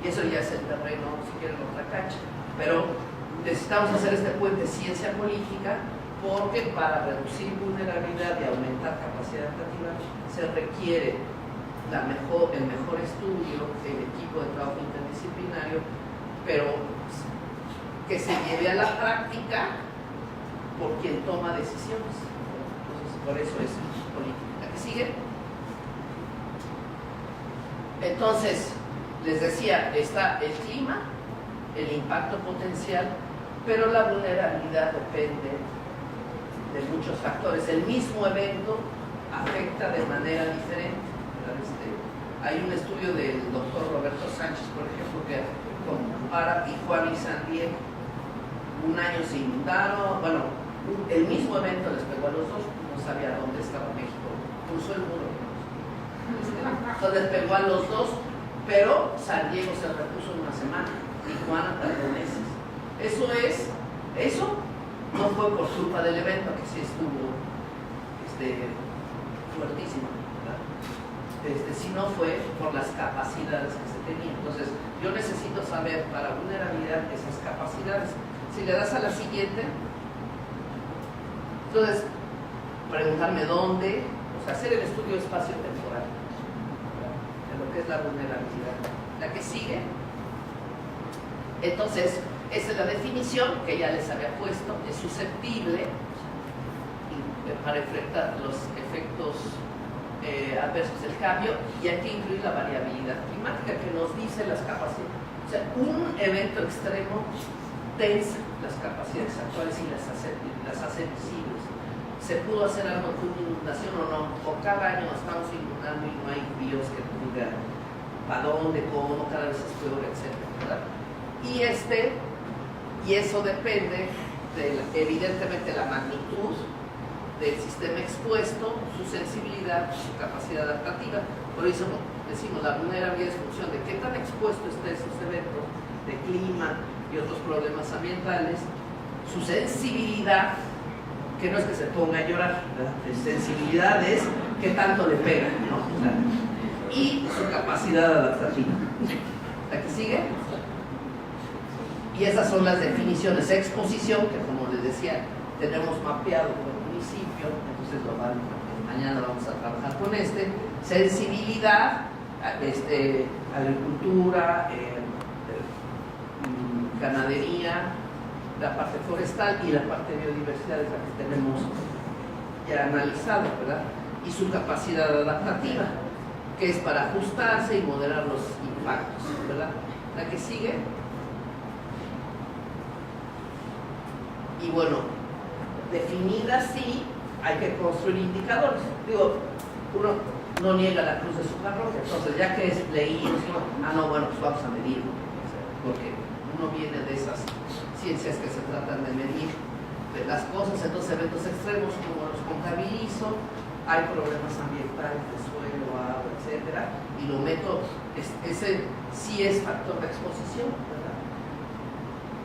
Y eso ya es el terreno, si quieren, otra cancha. Pero necesitamos hacer este puente ciencia-política, porque para reducir vulnerabilidad y aumentar capacidad adaptativa se requiere el mejor estudio, el equipo de trabajo interdisciplinario, pero que se lleve a la práctica por quien toma decisiones. Entonces, por eso es política. ¿Qué sigue? Entonces, les decía, está el clima, el impacto potencial, pero la vulnerabilidad depende de muchos factores. El mismo evento afecta de manera diferente, ¿verdad? Hay un estudio del doctor Roberto Sánchez, por ejemplo, que compara Tijuana y San Diego. Un año se inundaron, bueno, el mismo evento les pegó a los dos, no sabía dónde estaba México, cruzó el muro. Entonces pegó a los dos, pero San Diego se repuso en una semana, Tijuana tardó meses. Eso no fue por culpa del evento, que sí estuvo fuertísimo, ¿verdad? Sino fue por las capacidades que se tenían. Entonces, yo necesito saber para vulnerabilidad esas capacidades. Si le das a la siguiente, entonces, preguntarme dónde, o sea, hacer el estudio espacio-temporal, ¿verdad? De lo que es la vulnerabilidad. La que sigue, entonces, esa es la definición que ya les había puesto, es susceptible para enfrentar los efectos adversos del cambio, y hay que incluir la variabilidad climática que nos dice las capacidades. O sea, un evento extremo tensa las capacidades actuales y las hace visibles. ¿Se pudo hacer algo con una inundación o no? O cada año nos estamos inundando y no hay ríos que nos digan para dónde, cómo, cada vez es peor, etc., ¿verdad? Y eso depende evidentemente la magnitud del sistema expuesto, su sensibilidad, su capacidad adaptativa. Por eso decimos la vulnerabilidad es función de qué tan expuesto está esos eventos de clima y otros problemas ambientales, su sensibilidad, que no es que se ponga a llorar, ¿verdad? Sensibilidad es qué tanto le pega, ¿no? Y su capacidad adaptativa. ¿La que sigue? Y esas son las definiciones. Exposición, que como les decía, tenemos mapeado con municipio, entonces mañana vamos a trabajar con sensibilidad, agricultura, ganadería, la parte forestal y la parte de biodiversidad es la que tenemos ya analizada, ¿verdad? Y su capacidad adaptativa, que es para ajustarse y moderar los impactos, ¿verdad? La que sigue. Y bueno, definida así, hay que construir indicadores. Digo, uno no niega la cruz de su parroquia, entonces ya que leí, bueno, pues vamos a medir, porque uno viene de esas ciencias que se tratan de medir de las cosas, entonces eventos extremos como los contabilizo, hay problemas ambientales de suelo, agua, etcétera, y lo meto, ese sí es factor de exposición, ¿verdad?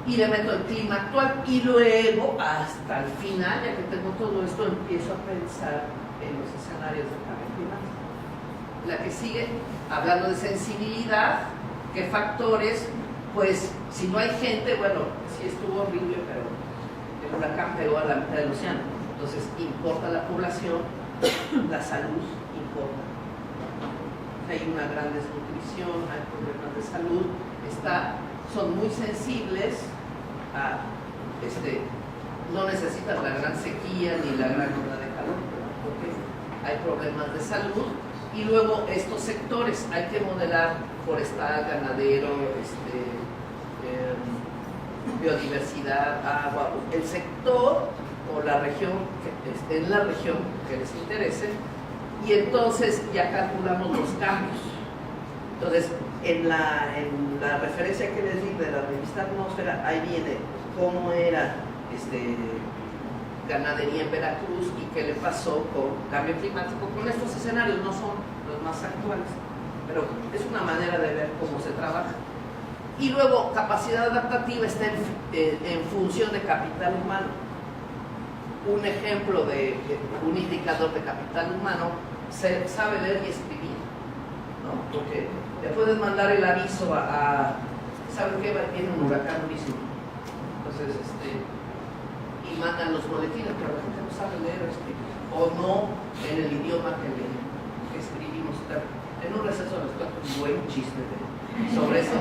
Y le meto el clima actual y luego hasta el final, ya que tengo todo esto, empiezo a pensar en los escenarios de cambio climático. La que sigue, hablando de sensibilidad, ¿qué factores? Pues si no hay gente, bueno, sí estuvo horrible, pero el huracán pegó a la mitad del océano, entonces importa la población, la salud importa. Hay una gran desnutrición, hay problemas de salud, son muy sensibles a, no necesitan la gran sequía ni la gran ola de calor, porque hay problemas de salud. Y luego estos sectores, hay que modelar forestal, ganadero, biodiversidad, agua, el sector o la región, en la región que les interese, y entonces ya calculamos los cambios. Entonces, en la referencia que les di de la revista Atmósfera, ahí viene cómo era ganadería en Veracruz y qué le pasó con cambio climático. Con estos escenarios no son los más actuales, pero es una manera de ver cómo se trabaja. Y luego, capacidad adaptativa está en función de capital humano. Un ejemplo de un indicador de capital humano, se sabe leer y escribir, ¿no? Porque le puedes mandar el aviso ¿saben qué? Viene un huracán durísimo. Entonces, y mandan los boletines, pero la gente no sabe leer o escribir, o no en el idioma que escribimos. En un receso les cuento un buen chiste sobre eso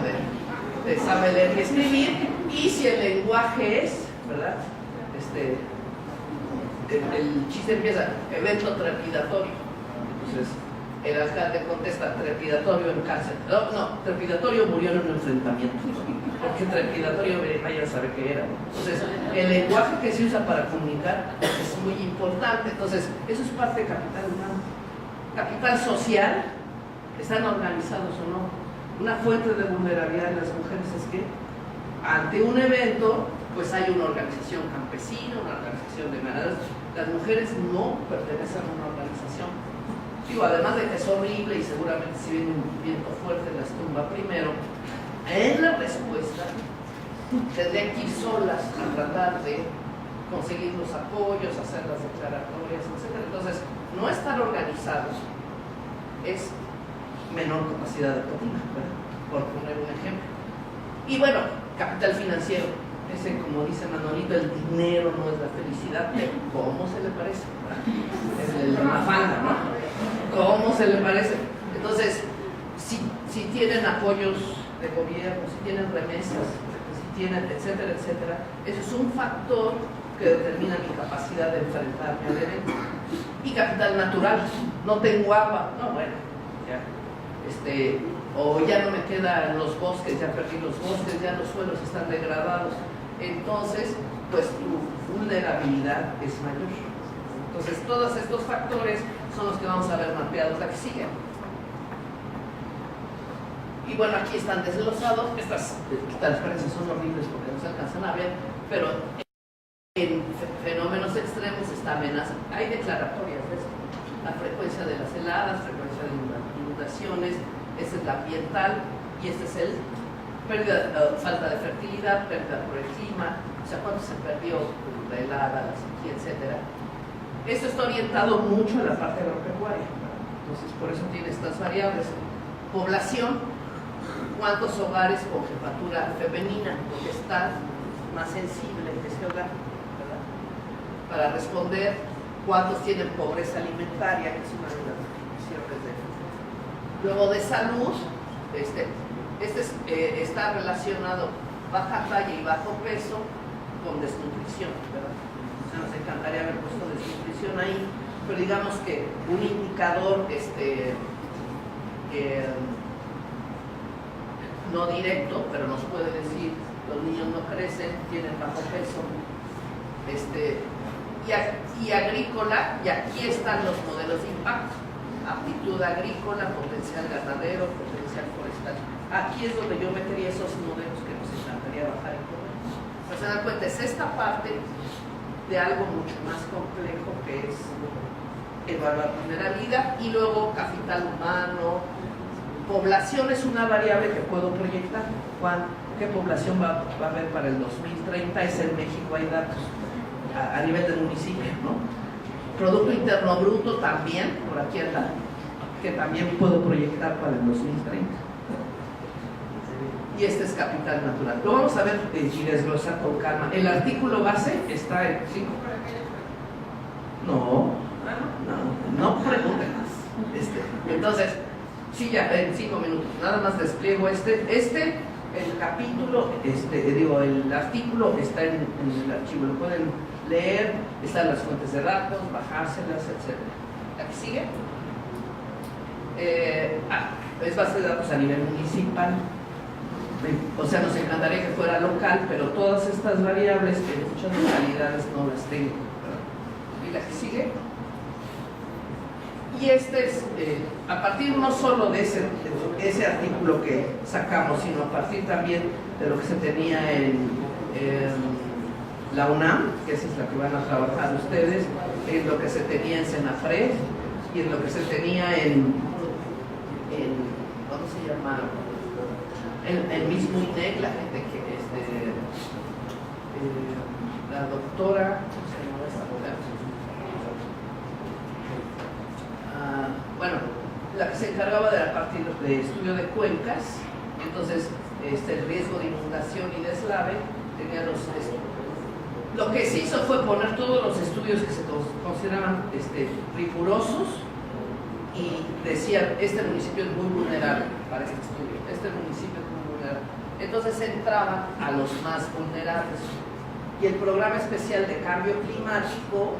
de saber leer y escribir, y si el lenguaje es, ¿verdad? El chiste empieza, evento trepidatorio. Entonces, el alcalde contesta, trepidatorio en cárcel. No, trepidatorio murió en un enfrentamiento. Porque trepidatorio, vaya a saber qué era. Entonces, el lenguaje que se usa para comunicar es muy importante. Entonces, eso es parte de capital humano. Capital social, ¿están organizados o no? Una fuente de vulnerabilidad de las mujeres es que ante un evento, pues hay una organización campesina, una organización de ganaderos. Las mujeres no pertenecen a una organización. Digo, además de que es horrible y seguramente si viene un viento fuerte las tumba primero, en la respuesta tendrían que ir solas a tratar de conseguir los apoyos, hacer las declaratorias, etc. Entonces, no estar organizados es menor capacidad adaptativa, por poner un ejemplo. Y bueno, capital financiero. Ese, como dice Manolito, el dinero no es la felicidad, pero ¿cómo se le parece? Es el mafanda, ¿no? ¿Cómo se le parece? Entonces, si tienen apoyos de gobierno, si tienen remesas, si tienen, etcétera, etcétera, eso es un factor que determina mi capacidad de enfrentarme al evento. Y capital natural, no tengo agua, no, bueno, ya, o ya no me quedan los bosques, ya perdí los bosques, ya los suelos están degradados. Entonces, pues tu vulnerabilidad es mayor. Entonces, todos estos factores son los que vamos a ver mapeados la que sigue. Y bueno, aquí están desglosados. Estas transparencias son horribles porque no se alcanzan a ver, pero en fenómenos extremos está amenaza. Hay declaratorias de esto. La frecuencia de las heladas, frecuencia de inundaciones, esta es la ambiental y este es el falta de fertilidad, pérdida por el clima, o sea, cuánto se perdió la helada, la sequía, etc. Esto está orientado mucho a la parte agropecuaria, entonces por eso tiene estas variables. Población, cuántos hogares con jefatura femenina, porque está más sensible ese hogar, ¿verdad? Para responder cuántos tienen pobreza alimentaria, que es una de las definiciones de. Luego de salud, está relacionado baja talla y bajo peso con desnutrición, ¿verdad? O sea, nos encantaría haber puesto desnutrición ahí, pero digamos que un indicador no directo, pero nos puede decir los niños no crecen, tienen bajo peso, y agrícola, y aquí están los modelos de impacto: aptitud agrícola, potencial ganadero, potencial forestal. Aquí es donde yo metería esos modelos que nos encantaría bajar en todo. Pero se dan cuenta, es esta parte de algo mucho más complejo que es evaluar vulnerabilidad, y luego capital humano. Población es una variable que puedo proyectar. ¿Qué población va a haber para el 2030? Es en México, hay datos a nivel del municipio, ¿no? Producto Interno Bruto también, por aquí anda, que también puedo proyectar para el 2030. Y este es capital natural. Lo vamos a ver y desglosar con calma. El artículo base está en 5. No pregunten más. Entonces, sí, ya en 5 minutos, nada más despliego el capítulo, el artículo está en el archivo, lo pueden leer, están las fuentes de datos, bajárselas, etc. ¿La que sigue? Es base de datos a nivel municipal. O sea, nos encantaría que fuera local, pero todas estas variables que en muchas localidades no las tengo, ¿verdad? ¿Y la que sigue? Y es a partir no solo de ese artículo que sacamos, sino a partir también de lo que se tenía en la UNAM, que esa es la que van a trabajar ustedes, en lo que se tenía en Senafred y en lo que se tenía en ¿cómo se llama? El mismo INEC, la gente que la doctora, ¿cómo se llama esta mujer? Bueno, la que se encargaba de la parte de estudio de cuencas. Entonces el riesgo de inundación y deslave tenía lo que se hizo fue poner todos los estudios que se consideraban rigurosos y decían, este municipio es muy vulnerable para este estudio, este municipio es muy vulnerable. Entonces entraban a los más vulnerables, y el programa especial de cambio climático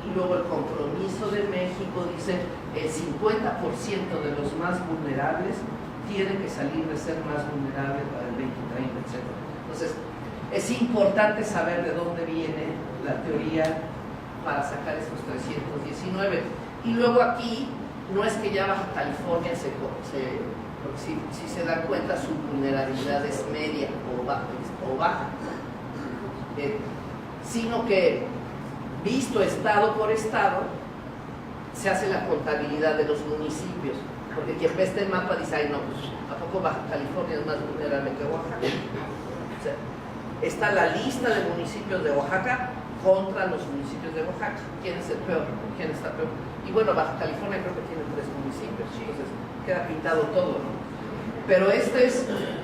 y luego el compromiso de México dice el 50% de los más vulnerables tienen que salir de ser más vulnerables para el 2030, etc. Entonces es importante saber de dónde viene la teoría para sacar estos 319. Y luego aquí no es que ya Baja California si se dan cuenta, su vulnerabilidad es media o baja, sino que visto estado por estado se hace la contabilidad de los municipios, porque quien ve este mapa dice, ay no, pues ¿a poco Baja California es más vulnerable que Oaxaca? O sea, está la lista de municipios de Oaxaca contra los municipios de Oaxaca. ¿Quién es el peor? ¿Quién está peor? Y bueno, Baja California creo que tiene 3 municipios, entonces queda pintado todo, ¿no? Pero es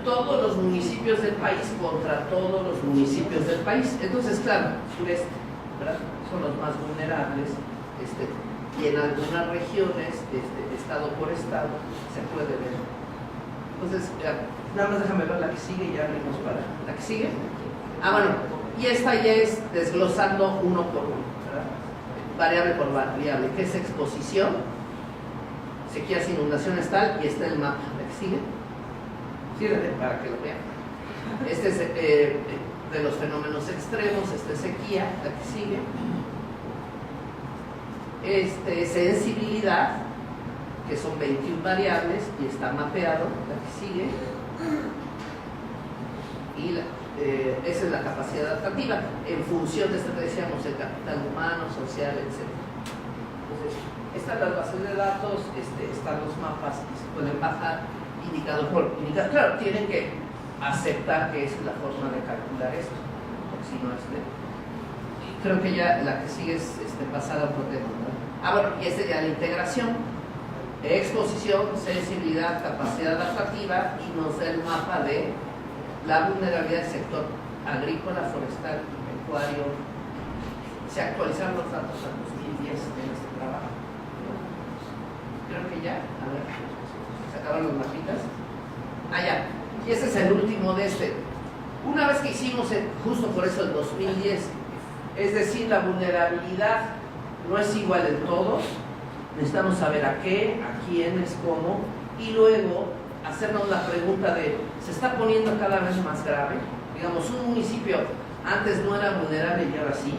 todos los municipios del país contra todos los municipios del país. Entonces, claro, sureste, ¿verdad?, son los más vulnerables, y en algunas regiones, estado por estado, se puede ver. Entonces, ya, nada más déjame ver la que sigue y ya abrimos para la que sigue. Bueno, y esta ya es desglosando uno por uno, ¿verdad? Variable por variable, que es exposición, sequías, inundaciones, tal, y está el mapa. ¿La que sigue? Sírvete para que lo vean. Este es de los fenómenos extremos, sequía, la que sigue. Sensibilidad, que son 21 variables y está mapeado, la que sigue. Y esa es la capacidad adaptativa, en función de esto que decíamos, el capital humano, social, etc. Entonces, están las bases de datos, están los mapas que se pueden bajar, indicador por indicador. Claro, tienen que aceptar que es la forma de calcular esto, porque si no creo que ya la que sigue es pasar a otro tema, ¿no? Bueno, y ya la integración, exposición, sensibilidad, capacidad adaptativa, y nos da el mapa de la vulnerabilidad del sector agrícola, forestal y pecuario. Se actualizaron los datos a 2000. 2010 en este trabajo. Creo que ya, a ver, se acabaron las mapitas. Ah, ya, y ese es el último de este. Una vez que hicimos, justo por eso el 2010, es decir, la vulnerabilidad no es igual en todos, necesitamos saber a qué, a quiénes, cómo, y luego hacernos la pregunta de, ¿se está poniendo cada vez más grave? Digamos, un municipio antes no era vulnerable y ahora sí,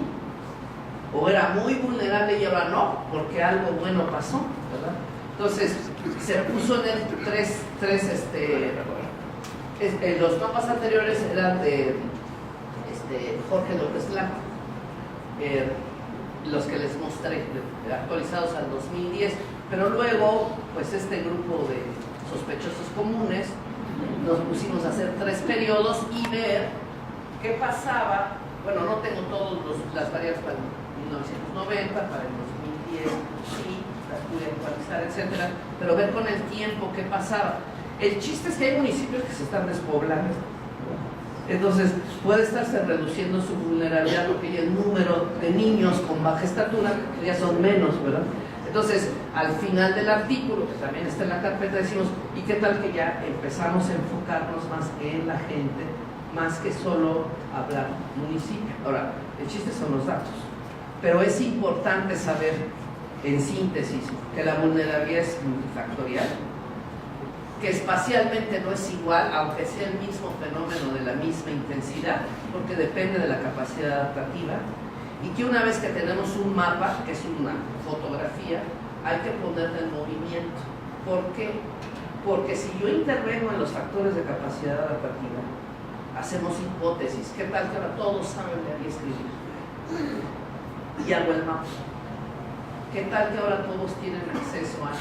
o era muy vulnerable y ahora no, porque algo bueno pasó, ¿verdad? Entonces, se puso en el los mapas anteriores eran de Jorge López Blanco, los que les mostré, actualizados al 2010, pero luego, pues este grupo de sospechosos comunes, nos pusimos a hacer 3 periodos y ver qué pasaba. Bueno, no tengo todas las variables para el 1990, para el 2010, sí, las pude actualizar, etcétera, pero ver con el tiempo qué pasaba. El chiste es que hay municipios que se están despoblando, entonces puede estarse reduciendo su vulnerabilidad porque ya el número de niños con baja estatura ya son menos, ¿verdad? Entonces, al final del artículo, que también está en la carpeta, decimos, ¿y qué tal que ya empezamos a enfocarnos más en la gente, más que solo hablar municipio? Ahora, el chiste son los datos, pero es importante saber, en síntesis, que la vulnerabilidad es multifactorial, que espacialmente no es igual, aunque sea el mismo fenómeno de la misma intensidad, porque depende de la capacidad adaptativa, y que una vez que tenemos un mapa, que es una fotografía, hay que ponerle en movimiento. ¿Por qué? Porque si yo intervengo en los factores de capacidad adaptativa, hacemos hipótesis. ¿Qué tal que ahora todos saben leer y escribir? Y hago el mapa. ¿Qué tal que ahora todos tienen acceso a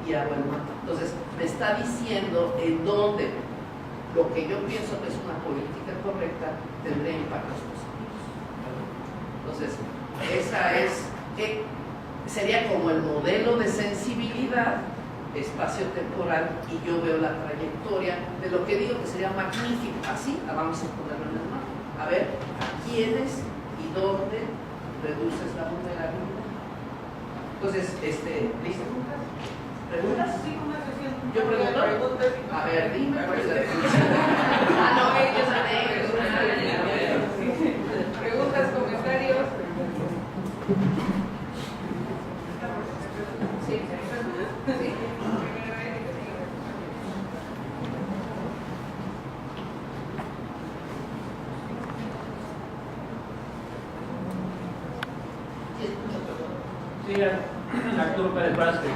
y hago el mapa? Entonces, me está diciendo en dónde lo que yo pienso que es una política correcta tendría impactos positivos. Entonces, sería como el modelo de sensibilidad espacio-temporal, y yo veo la trayectoria de lo que digo que sería magnífico. Así la vamos a ponerlo en el mapa. A ver, a quiénes y dónde reduces la vulnerabilidad. Entonces, ¿listo? ¿Preguntas? Sí, una sesión. ¿Yo pregunto? A ver, dime cuál es la definición. No, ellos han Preguntas, comentarios. Sí. Sí. Sí, Arturo Pérez Vázquez.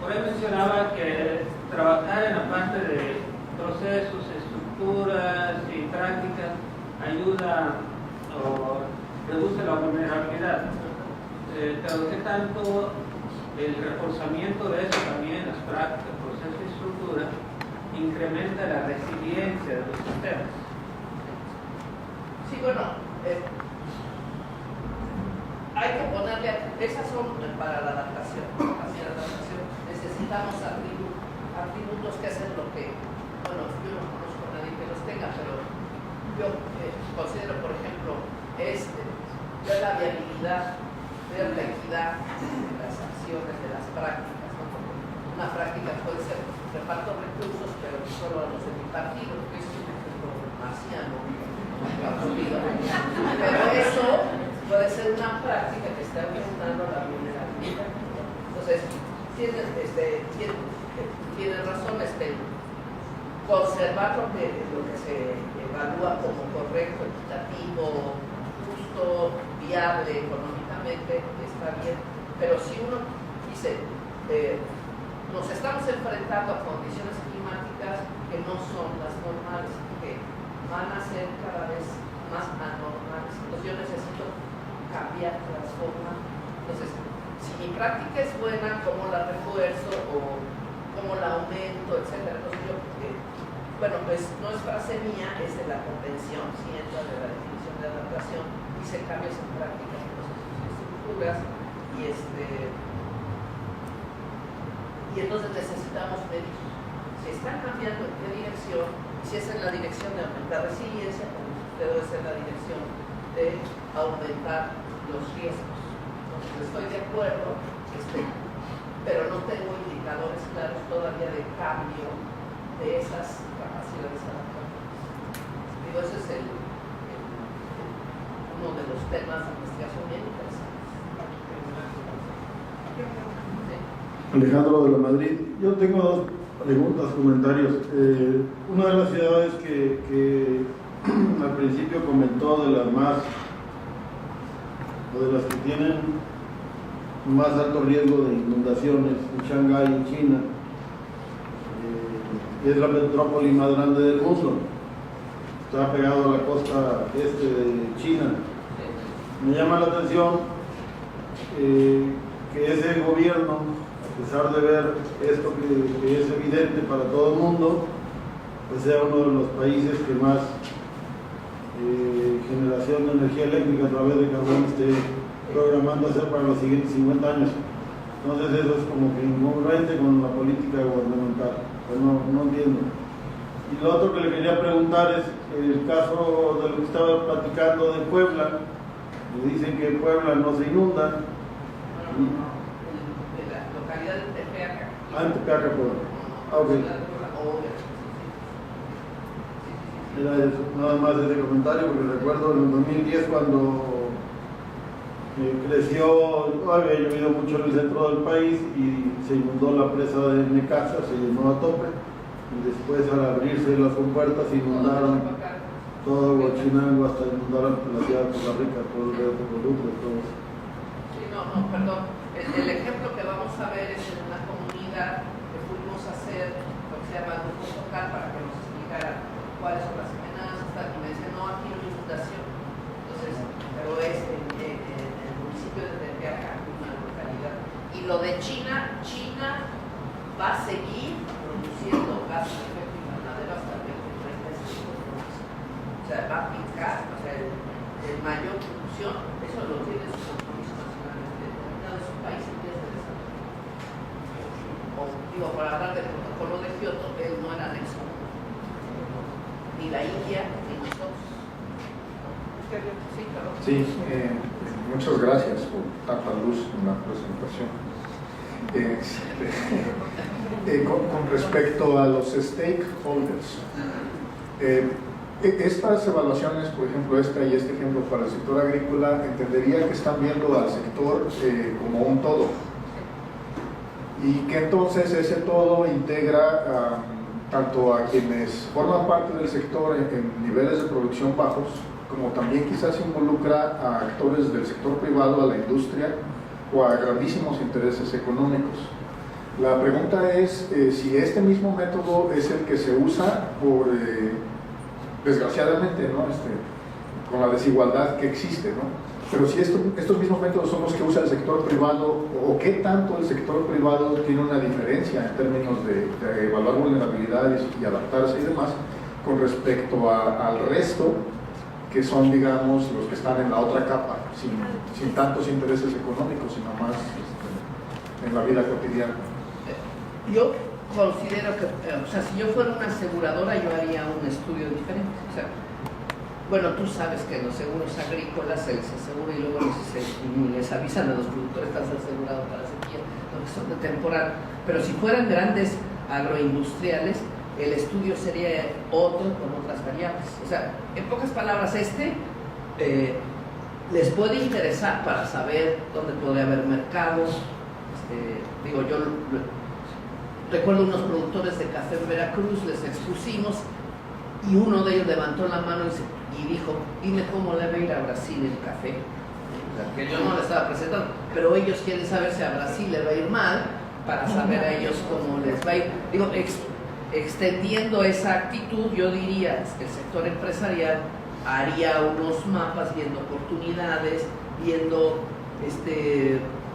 Por ahí mencionaba que trabajar en la parte de procesos, estructuras y prácticas ayuda o reduce la vulnerabilidad. Pero ¿qué tanto el reforzamiento de eso también, las prácticas, procesos y estructuras, incrementa la resiliencia de los sistemas? Sí, bueno, hay que ponerle, esas son para la adaptación, hacia la adaptación. Necesitamos atributos que hacen lo que, bueno, yo no conozco a nadie que los tenga, pero yo considero, por ejemplo, ver la viabilidad, ver la equidad de las acciones, de las prácticas, ¿no? Porque una práctica puede ser reparto recursos, pero solo a los de mi partido, que es un ejemplo marciano, pero eso puede ser una práctica que está aumentando la vulnerabilidad. Entonces, tiene razón, conservar lo que se evalúa como correcto, equitativo, justo, viable económicamente, está bien. Pero si uno dice, nos estamos enfrentando a condiciones climáticas que no son las normales, que van a ser cada vez más anormales, entonces yo necesito cambiar, transformar. Entonces, si mi práctica es buena, ¿cómo la refuerzo o cómo la aumento, etcétera? Entonces yo, bueno, pues no es frase mía, es de la convención, si entra de la definición de adaptación, dice cambios en prácticas, procesos y estructuras, y entonces necesitamos medir si están cambiando en qué dirección, si es en la dirección de aumentar resiliencia, o debe ser la dirección de aumentar los riesgos. estoy de acuerdo, pero no tengo indicadores claros todavía de cambio de esas capacidades adaptativas. Digo, ese es uno de los temas de investigación bien interesantes. Alejandro de la Madrid, yo tengo dos preguntas, comentarios. Una de las ciudades que al principio comentó de las que tienen más alto riesgo de inundaciones, en Shanghái, en China, es la metrópoli más grande del mundo. Está pegado a la costa este de China. Me llama la atención que ese gobierno, a pesar de ver esto que es evidente para todo el mundo, pues sea uno de los países que más generación de energía eléctrica a través de carbón esté programando hacer para los siguientes 50 años. Entonces eso es como que incongruente con la política gubernamental, pues no entiendo. Y lo otro que le quería preguntar es el caso de lo que estaba platicando de Puebla. Le dicen que Puebla no se inunda. De la localidad de Tepeaca. En Tepeaca, Puebla. Ok. Era eso, nada más ese comentario, porque recuerdo en el 2010 cuando creció, había llovido mucho en el centro del país y se inundó la presa de Necaxa, se llenó a tope, y después al abrirse las compuertas inundaron todo Huachinango hasta inundar la ciudad de Costa Rica, todo el río Tecoluca, todo eso. Sí, perdón. El ejemplo que vamos a ver es en una comunidad que fuimos a hacer lo que se llama grupo local para que nos explicaran cuáles son las amenazas, y me dicen, no, aquí no hay inundación. Entonces, pero es en el municipio de Tepeaca, una localidad. Y lo de China va a seguir produciendo gases de efecto invernadero hasta el 2035. O sea, va a picar, o sea, el mayor producción, eso lo tiene su compromiso nacionalmente determinado de su país y es de desarrollo. O digo, para hablar del protocolo de Kioto, él no era anexo. Ni la India, ni nosotros. Sí, claro. Sí, muchas gracias por tanta luz en la presentación. Con respecto a los stakeholders, estas evaluaciones, por ejemplo, esta y este ejemplo para el sector agrícola, entendería que están viendo al sector como un todo y que entonces ese todo integra tanto a quienes forman parte del sector en niveles de producción bajos, como también quizás involucra a actores del sector privado, a la industria o a grandísimos intereses económicos. La pregunta es si este mismo método es el que se usa por, desgraciadamente, ¿no? Con la desigualdad que existe, ¿no? Pero si estos mismos métodos son los que usa el sector privado, o qué tanto el sector privado tiene una diferencia en términos de evaluar vulnerabilidades y adaptarse y demás, con respecto al resto, que son, digamos, los que están en la otra capa, sin tantos intereses económicos, sino más en la vida cotidiana. Yo considero que, o sea, si yo fuera una aseguradora, yo haría un estudio diferente. O sea, bueno, tú sabes que en los seguros agrícolas se les asegura y luego les avisan a los productores que estás asegurado para sequía, lo que son de temporal. Pero si fueran grandes agroindustriales, el estudio sería otro con otras variables. O sea, en pocas palabras, les puede interesar para saber dónde puede haber mercados. Digo, yo recuerdo unos productores de café en Veracruz, les expusimos y uno de ellos levantó la mano y dijo, dime cómo le va a ir a Brasil el café. O sea, que yo no le estaba presentando, pero ellos quieren saber si a Brasil le va a ir mal para saber a ellos cómo les va a ir. Digo, extendiendo esa actitud, yo diría que el sector empresarial haría unos mapas viendo oportunidades, viendo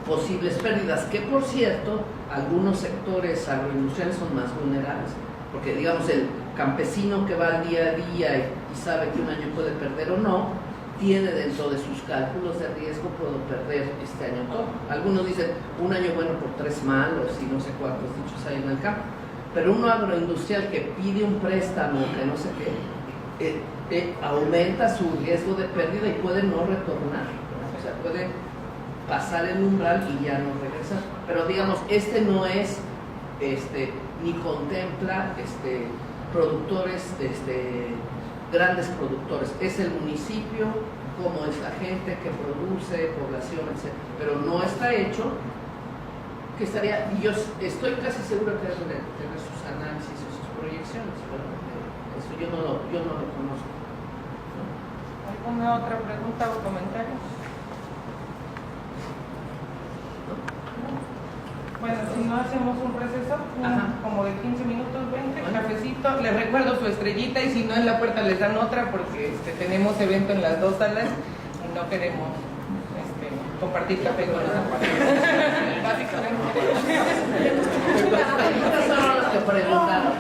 posibles pérdidas, que por cierto, algunos sectores agroindustriales son más vulnerables, porque digamos el campesino que va al día a día y sabe que un año puede perder o no, tiene dentro de sus cálculos de riesgo, puedo perder este año todo. Algunos dicen un año bueno por 3 malos y no sé cuántos dichos hay en el campo, pero uno agroindustrial que pide un préstamo, que no sé qué, aumenta su riesgo de pérdida y puede no retornar. O sea, puede pasar el umbral y ya no regresar. Pero digamos, no es, ni contempla productores, grandes productores. Es el municipio, como es la gente que produce, población, etc. Pero no está hecho, que estaría, yo estoy casi seguro que debe tener sus análisis o sus proyecciones, pero eso yo no lo conozco. ¿Alguna otra pregunta o comentario? Bueno, si no hacemos un receso, como de 15 minutos, 20, cafecito. Les recuerdo su estrellita y si no en la puerta les dan otra porque tenemos evento en las dos salas y no queremos compartir café con los compañeros. Básicamente. Estas son las que preguntaron.